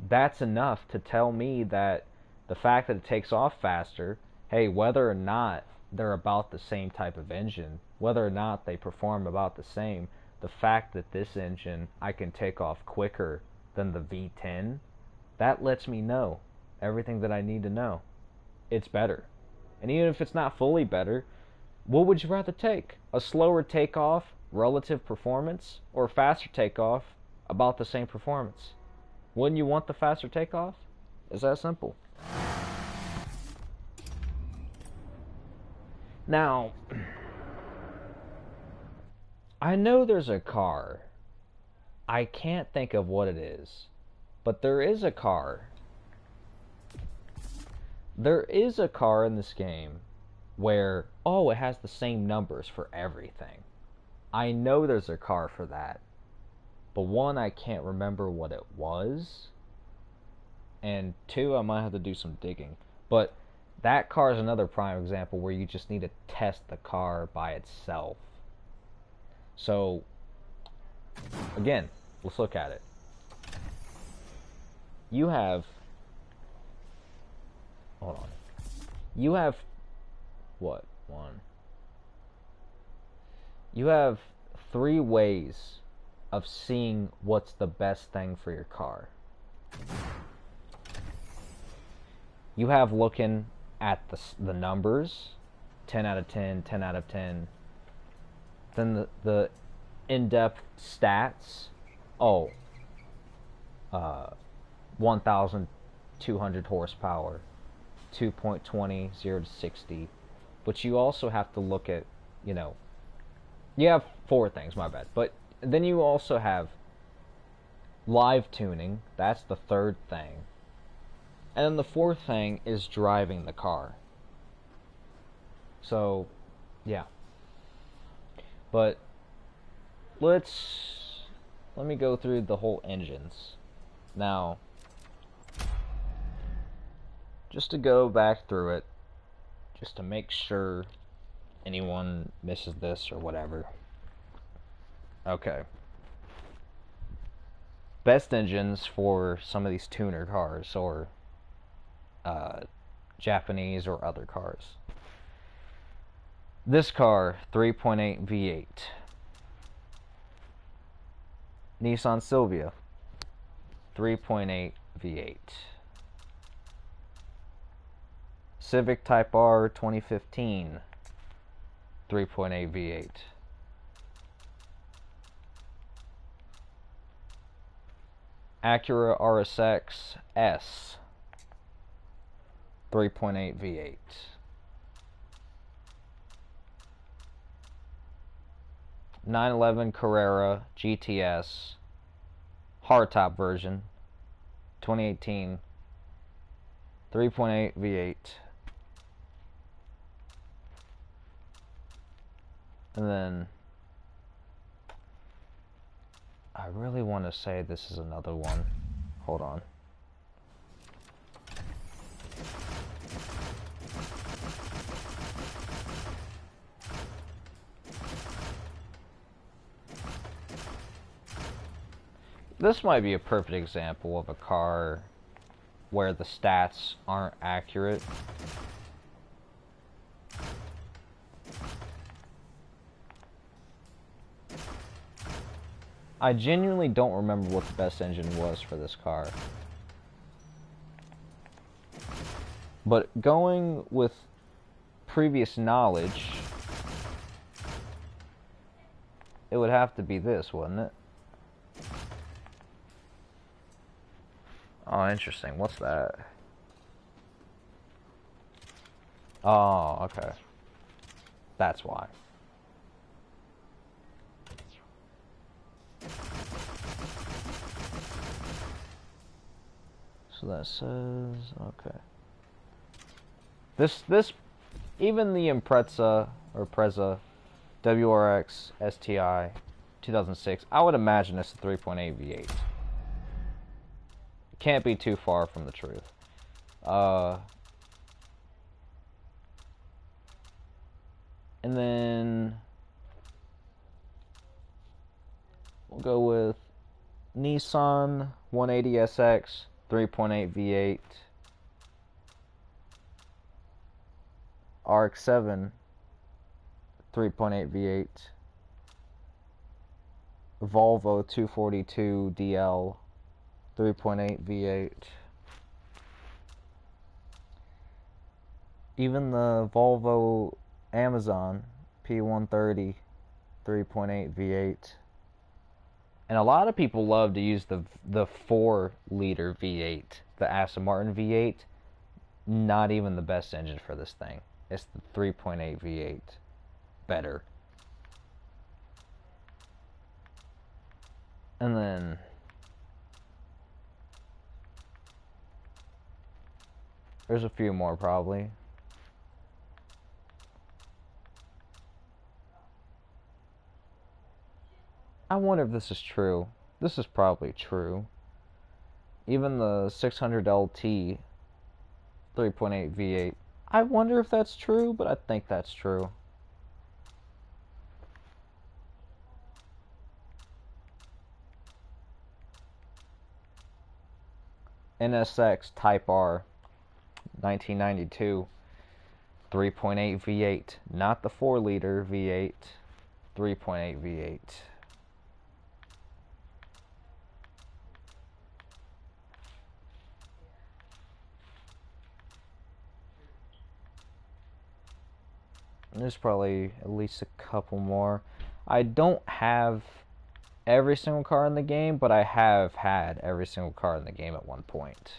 that's enough to tell me that the fact that it takes off faster, hey, whether or not they're about the same type of engine, whether or not they perform about the same, the fact that this engine I can take off quicker than the V10, that lets me know everything that I need to know. It's better. And even if it's not fully better, what would you rather take? A slower takeoff, relative performance, or a faster takeoff, about the same performance? Wouldn't you want the faster takeoff? It's that simple. Now, I know there's a car. I can't think of what it is. But there is a car. There is a car in this game where, oh, it has the same numbers for everything. I know there's a car for that. But one, I can't remember what it was. And two, I might have to do some digging. But that car is another prime example where you just need to test the car by itself. So, again, let's look at it. You have... Hold on. You have... What? One. You have 3 ways of seeing what's the best thing for your car. You have looking at the numbers, 10 out of 10, 10 out of 10. Then the in-depth stats. Oh, 1,000 200 horsepower, 2.20, 0 to 60. But you also have to look at, you know, you have four things, my bad. But then you also have live tuning. That's the third thing. And then the fourth thing is driving the car. So, yeah. But let me go through the whole engines. Now, just to go back through it, just to make sure anyone misses this or whatever. Okay. Best engines for some of these tuner cars or Japanese or other cars. This car, 3.8 V8. Nissan Silvia, 3.8 V8. Civic Type R 2015, 3.8 V8. Acura RSX S, 3.8 V8. .911 Carrera GTS hardtop version, 2018, 3.8 V8. And then I really want to say this is another one. Hold on. This might be a perfect example of a car where the stats aren't accurate. I genuinely don't remember what the best engine was for this car. But going with previous knowledge, it would have to be this, wouldn't it? Oh, interesting. What's that? Oh, okay. That's why. So that says, okay. This, even the Impreza or Preza WRX STI 2006, I would imagine it's a 3.8 V8. Can't be too far from the truth. And then we'll go with Nissan 180SX 3.8 V8, RX-7 3.8 V8, Volvo 242 DL 3.8 V8. Even the Volvo Amazon P130 3.8 V8. And a lot of people love to use the 4-liter V8, the Aston Martin V8. Not even the best engine for this thing. It's the 3.8 V8. Better. And then there's a few more probably. I wonder if this is true. This is probably true. Even the 600 LT 3.8 V8. I wonder if that's true, but I think that's true. NSX Type R 1992 3.8 V8. Not the 4-liter V8. 3.8 V8. There's probably at least a couple more. I don't have every single car in the game, but I have had every single car in the game at one point.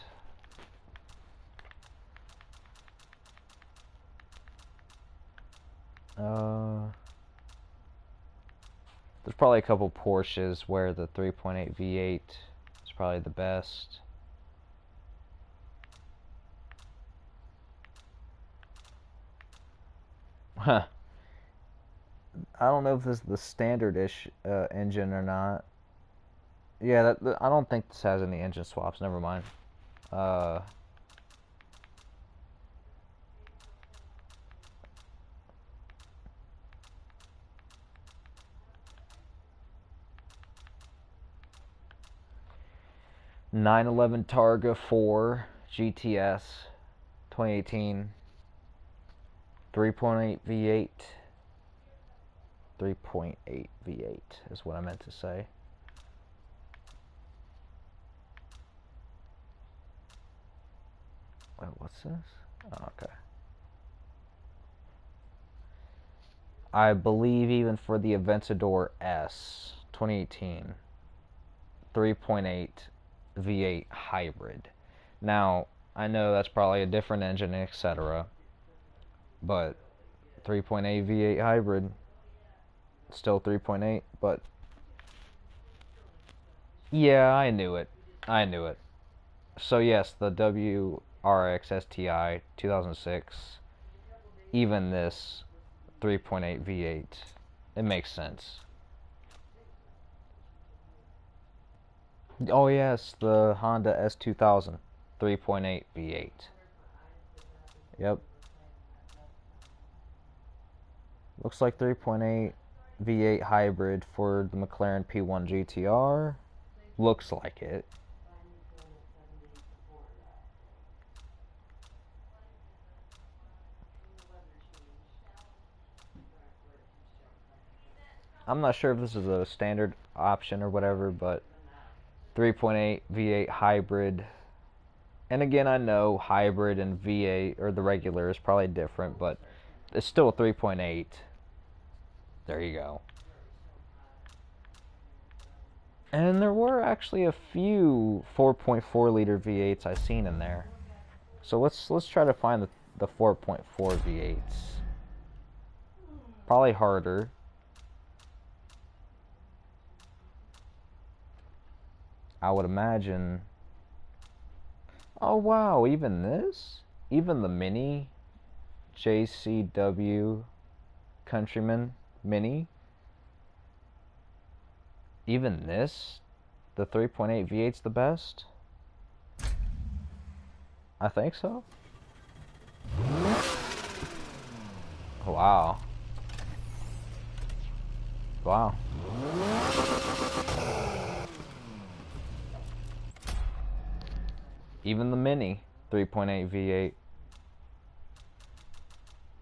There's probably a couple Porsches where the 3.8 V8 is probably the best. Huh. I don't know if this is the standard-ish engine or not. Yeah, I don't think this has any engine swaps. Never mind. Uh, ...911 Targa 4 GTS 2018 3.8 V8. 3.8 V8 is what I meant to say. Wait, what's this? Oh, okay. I believe even for the Aventador S 2018 3.8 V8 hybrid. Now, I know that's probably a different engine, etc. But 3.8 V8 hybrid, still 3.8, but yeah, I knew it. I knew it. So yes, the WRX STI 2006, even this 3.8 V8, it makes sense. Oh yes, the Honda S2000 3.8 V8. Yep. Looks like 3.8 V8 hybrid for the McLaren P1 GTR. Looks like it. I'm not sure if this is a standard option or whatever, but 3.8 V8 hybrid. And again, I know hybrid and V8 or the regular is probably different, but it's still a 3.8. There you go. And there were actually a few 4.4 liter V8s I've seen in there. So let's try to find the 4.4 V8s. Probably harder. I would imagine. Oh wow, even this? Even the Mini JCW Countryman Mini? Even this? The 3.8 V8's the best? I think so. Wow. Wow. Even the Mini 3.8 V8.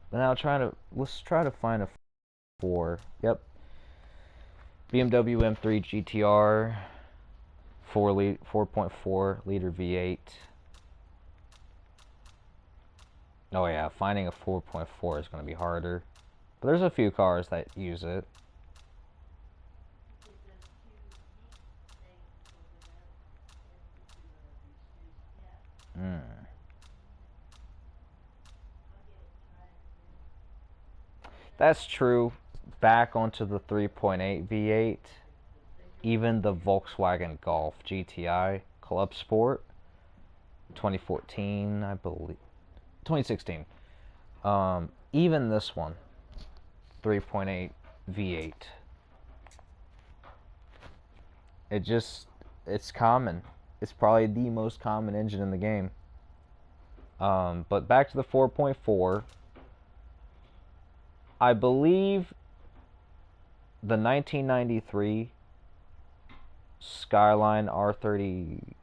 But now let's try to find a 4. Yep. BMW M3 GTR 4.4 liter V8. Oh yeah, finding a 4.4 is going to be harder. But there's a few cars that use it. That's true. Back onto the 3.8 V8. Even the Volkswagen Golf GTI Club Sport 2014, I believe. 2016. Even this one 3.8 V8. It's common. It's probably the most common engine in the game. But back to the 4.4. I believe the 1993 Skyline R30.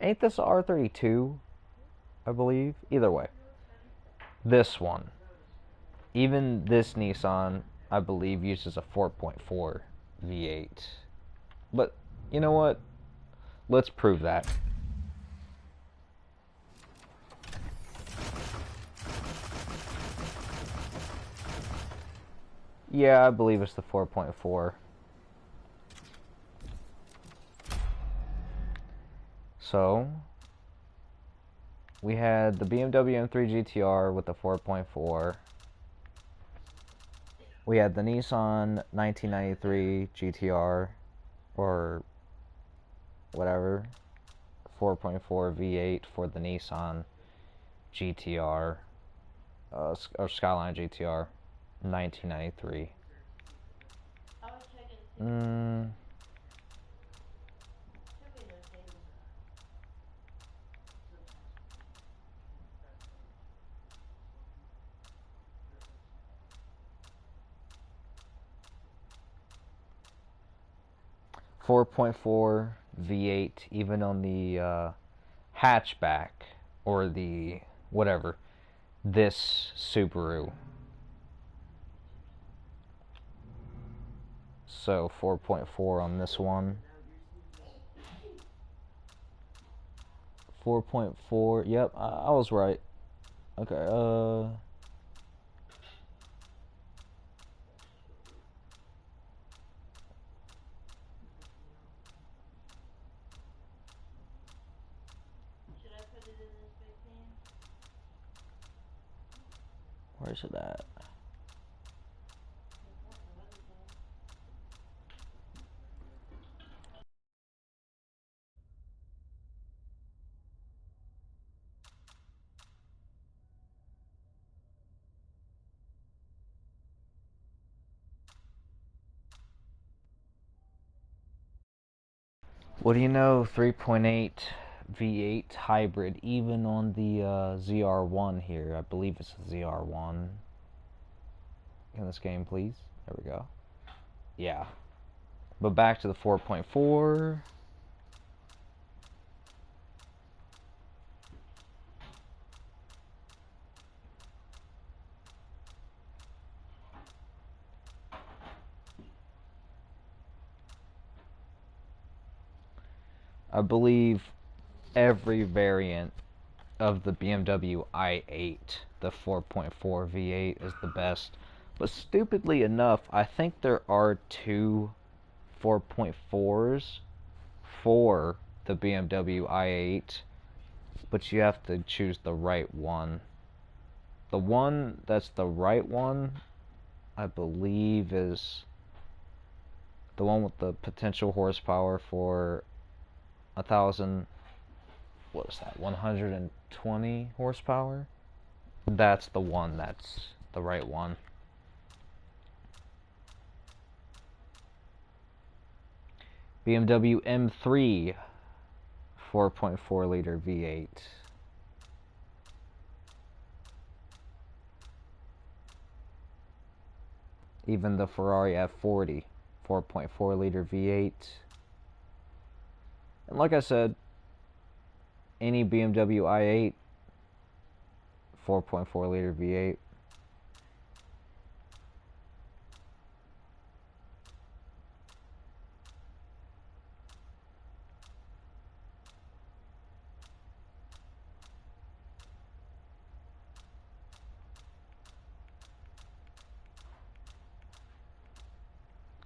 Ain't this R32? I believe. Either way. This one. Even this Nissan, I believe, uses a 4.4 V8. But, you know what? Let's prove that. Yeah, I believe it's the 4.4. So, we had the BMW M3 GTR with the 4.4. We had the Nissan 1993 GTR, or whatever, 4.4 V8 for the Nissan GTR, or Skyline GTR, 1993. Mm, 4.4 V8, even on the hatchback, or the whatever, this Subaru. So 4.4 on this one. 4.4, yep, I was right. Okay, where's it at? What do you know? 3.8 V8 hybrid, even on the ZR1 here. I believe it's a ZR1. In this game, please. There we go. Yeah. But back to the 4.4. I believe every variant of the BMW i8, the 4.4 V8 is the best. But stupidly enough, I think there are two 4.4s for the BMW i8, but you have to choose the right one. The one that's the right one, I believe, is the one with the potential horsepower for 1,000, what is that, 120 horsepower? That's the one that's the right one. BMW M3 4.4 liter V8. Even the Ferrari F40 4.4 liter V8. And like I said, any BMW i8 4.4 liter V8.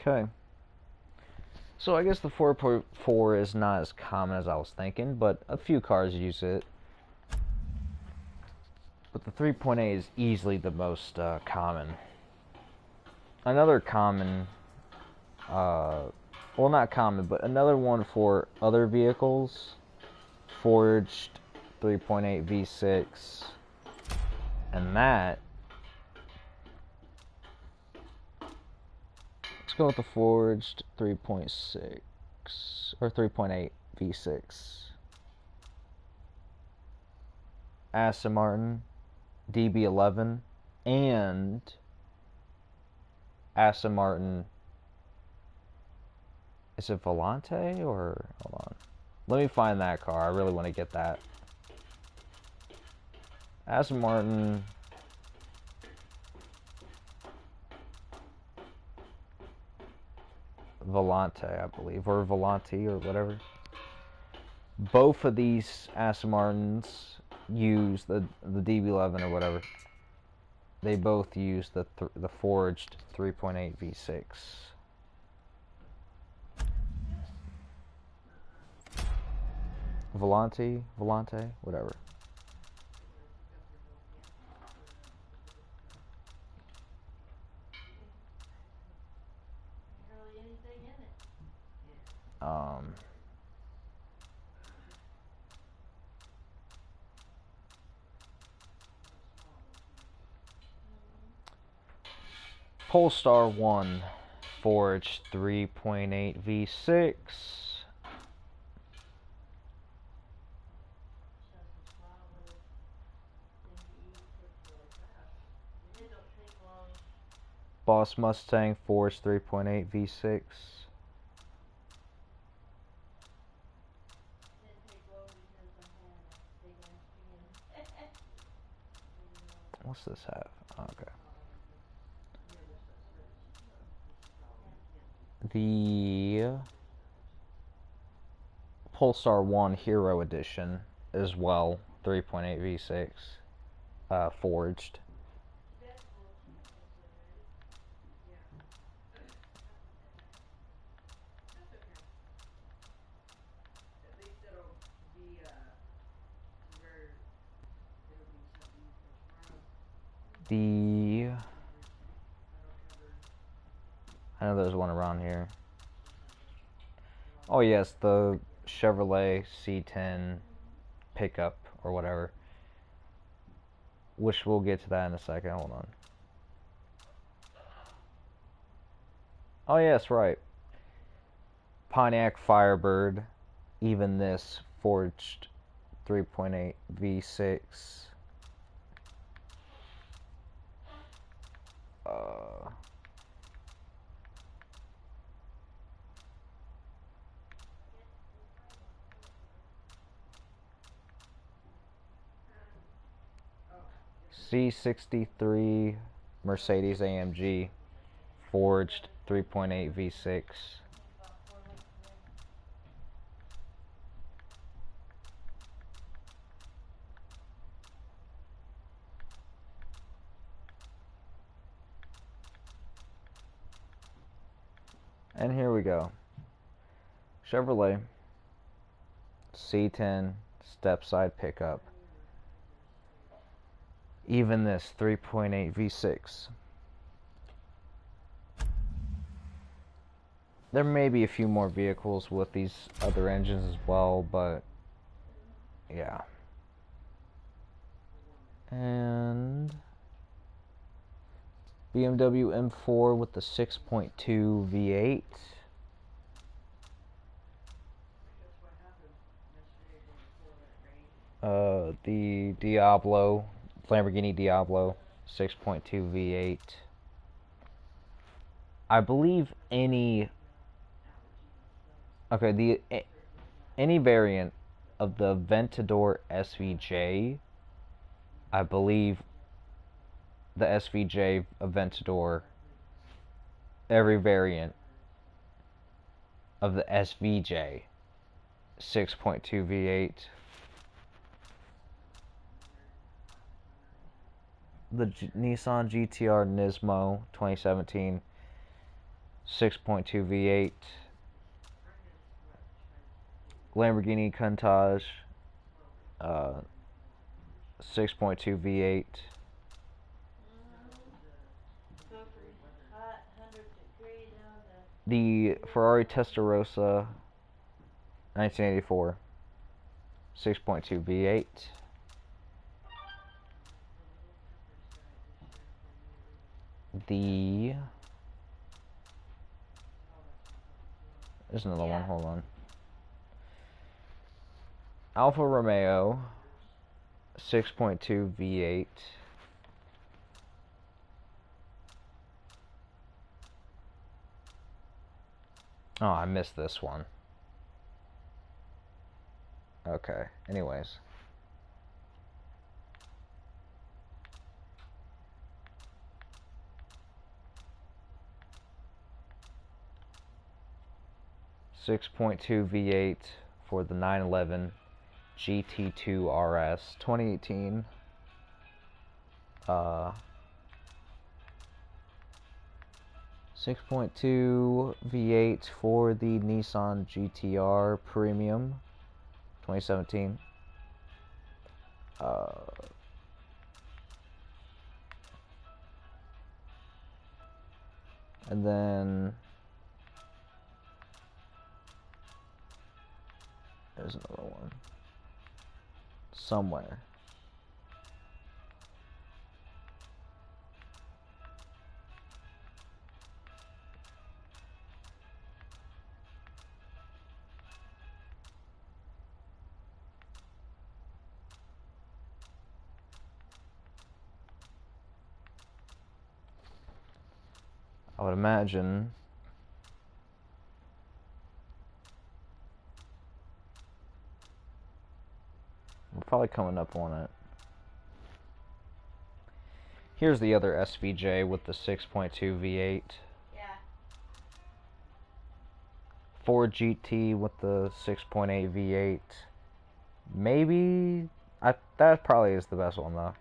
Okay. So I guess the 4.4 is not as common as I was thinking, but a few cars use it. But the 3.8 is easily the most common. Another common, well, not common, but another one for other vehicles, forged 3.8 V6, and that, let's go with the forged 3.6 or 3.8 V6. Aston Martin DB11 and Aston Martin, is it Volante, or hold on, let me find that car. I really want to get that. Aston Martin Volante, I believe, or Volante, or whatever. Both of these Aston Martins use the DB11 or whatever. They both use the forged 3.8 V6. Volante, whatever. Um, Polestar 1 Forge 3.8 V6. Boss Mustang Forge 3.8 V6. What's this have? Okay. The Polestar 1 Hero Edition as well, 3.8 V6, forged. The I know there's one around here. Oh yes, the Chevrolet C10 pickup or whatever. Which we'll get to that in a second. Hold on. Oh yes, right. Pontiac Firebird. Even this forged 3.8 V6. C63 Mercedes AMG forged 3.8 V6. And here we go. Chevrolet C10 step side pickup. Even this 3.8 V6. There may be a few more vehicles with these other engines as well, but yeah. And BMW M4 with the 6.2 V8. The Diablo, Lamborghini Diablo, 6.2 V8. I believe any any variant of the Aventador SVJ, I believe the SVJ Aventador, every variant of the SVJ, 6.2 V8. The Nissan GTR Nismo 2017, 6.2 V8. Lamborghini Countach, 6.2 V8. The Ferrari Testarossa 1984, 6.2 V8. There's another one, hold on. Alfa Romeo 6.2 V8. Oh, I missed this one. Okay, anyways. .2 V8 for the 911 GT2 RS 2018. 6.2 V8 for the Nissan GTR Premium 2017. And then There's another one. Somewhere. I would imagine we're probably coming up on it. Here's the other SVJ with the 6.2 V8. Yeah. Ford GT with the 6.8 V8. Maybe that probably is the best one though.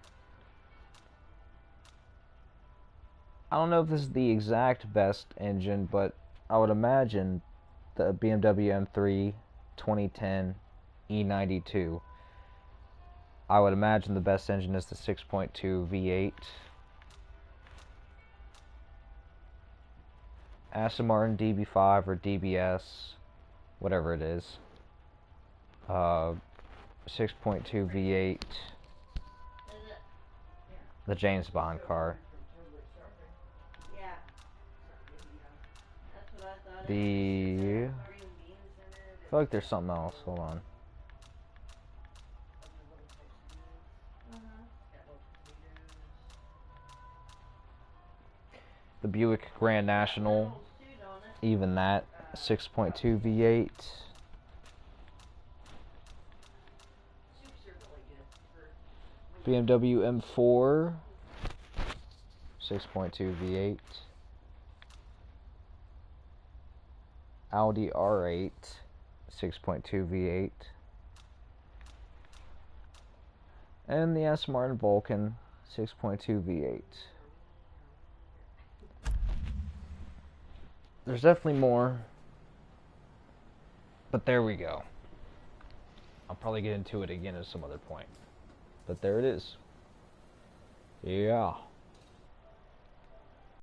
I don't know if this is the exact best engine, but I would imagine the BMW M3 2010 E92. I would imagine the best engine is the 6.2 V8. Aston Martin DB5 or DBS, whatever it is. 6.2 V8. The James Bond car. Yeah. That's what I thought. I feel like there's something else. Hold on. The Buick Grand National, even that, 6.2 V8. BMW M4, 6.2 V8. Audi R8, 6.2 V8. And the Aston Martin Vulcan, 6.2 V8. There's definitely more, but there we go. I'll probably get into it again at some other point, but there it is. Yeah.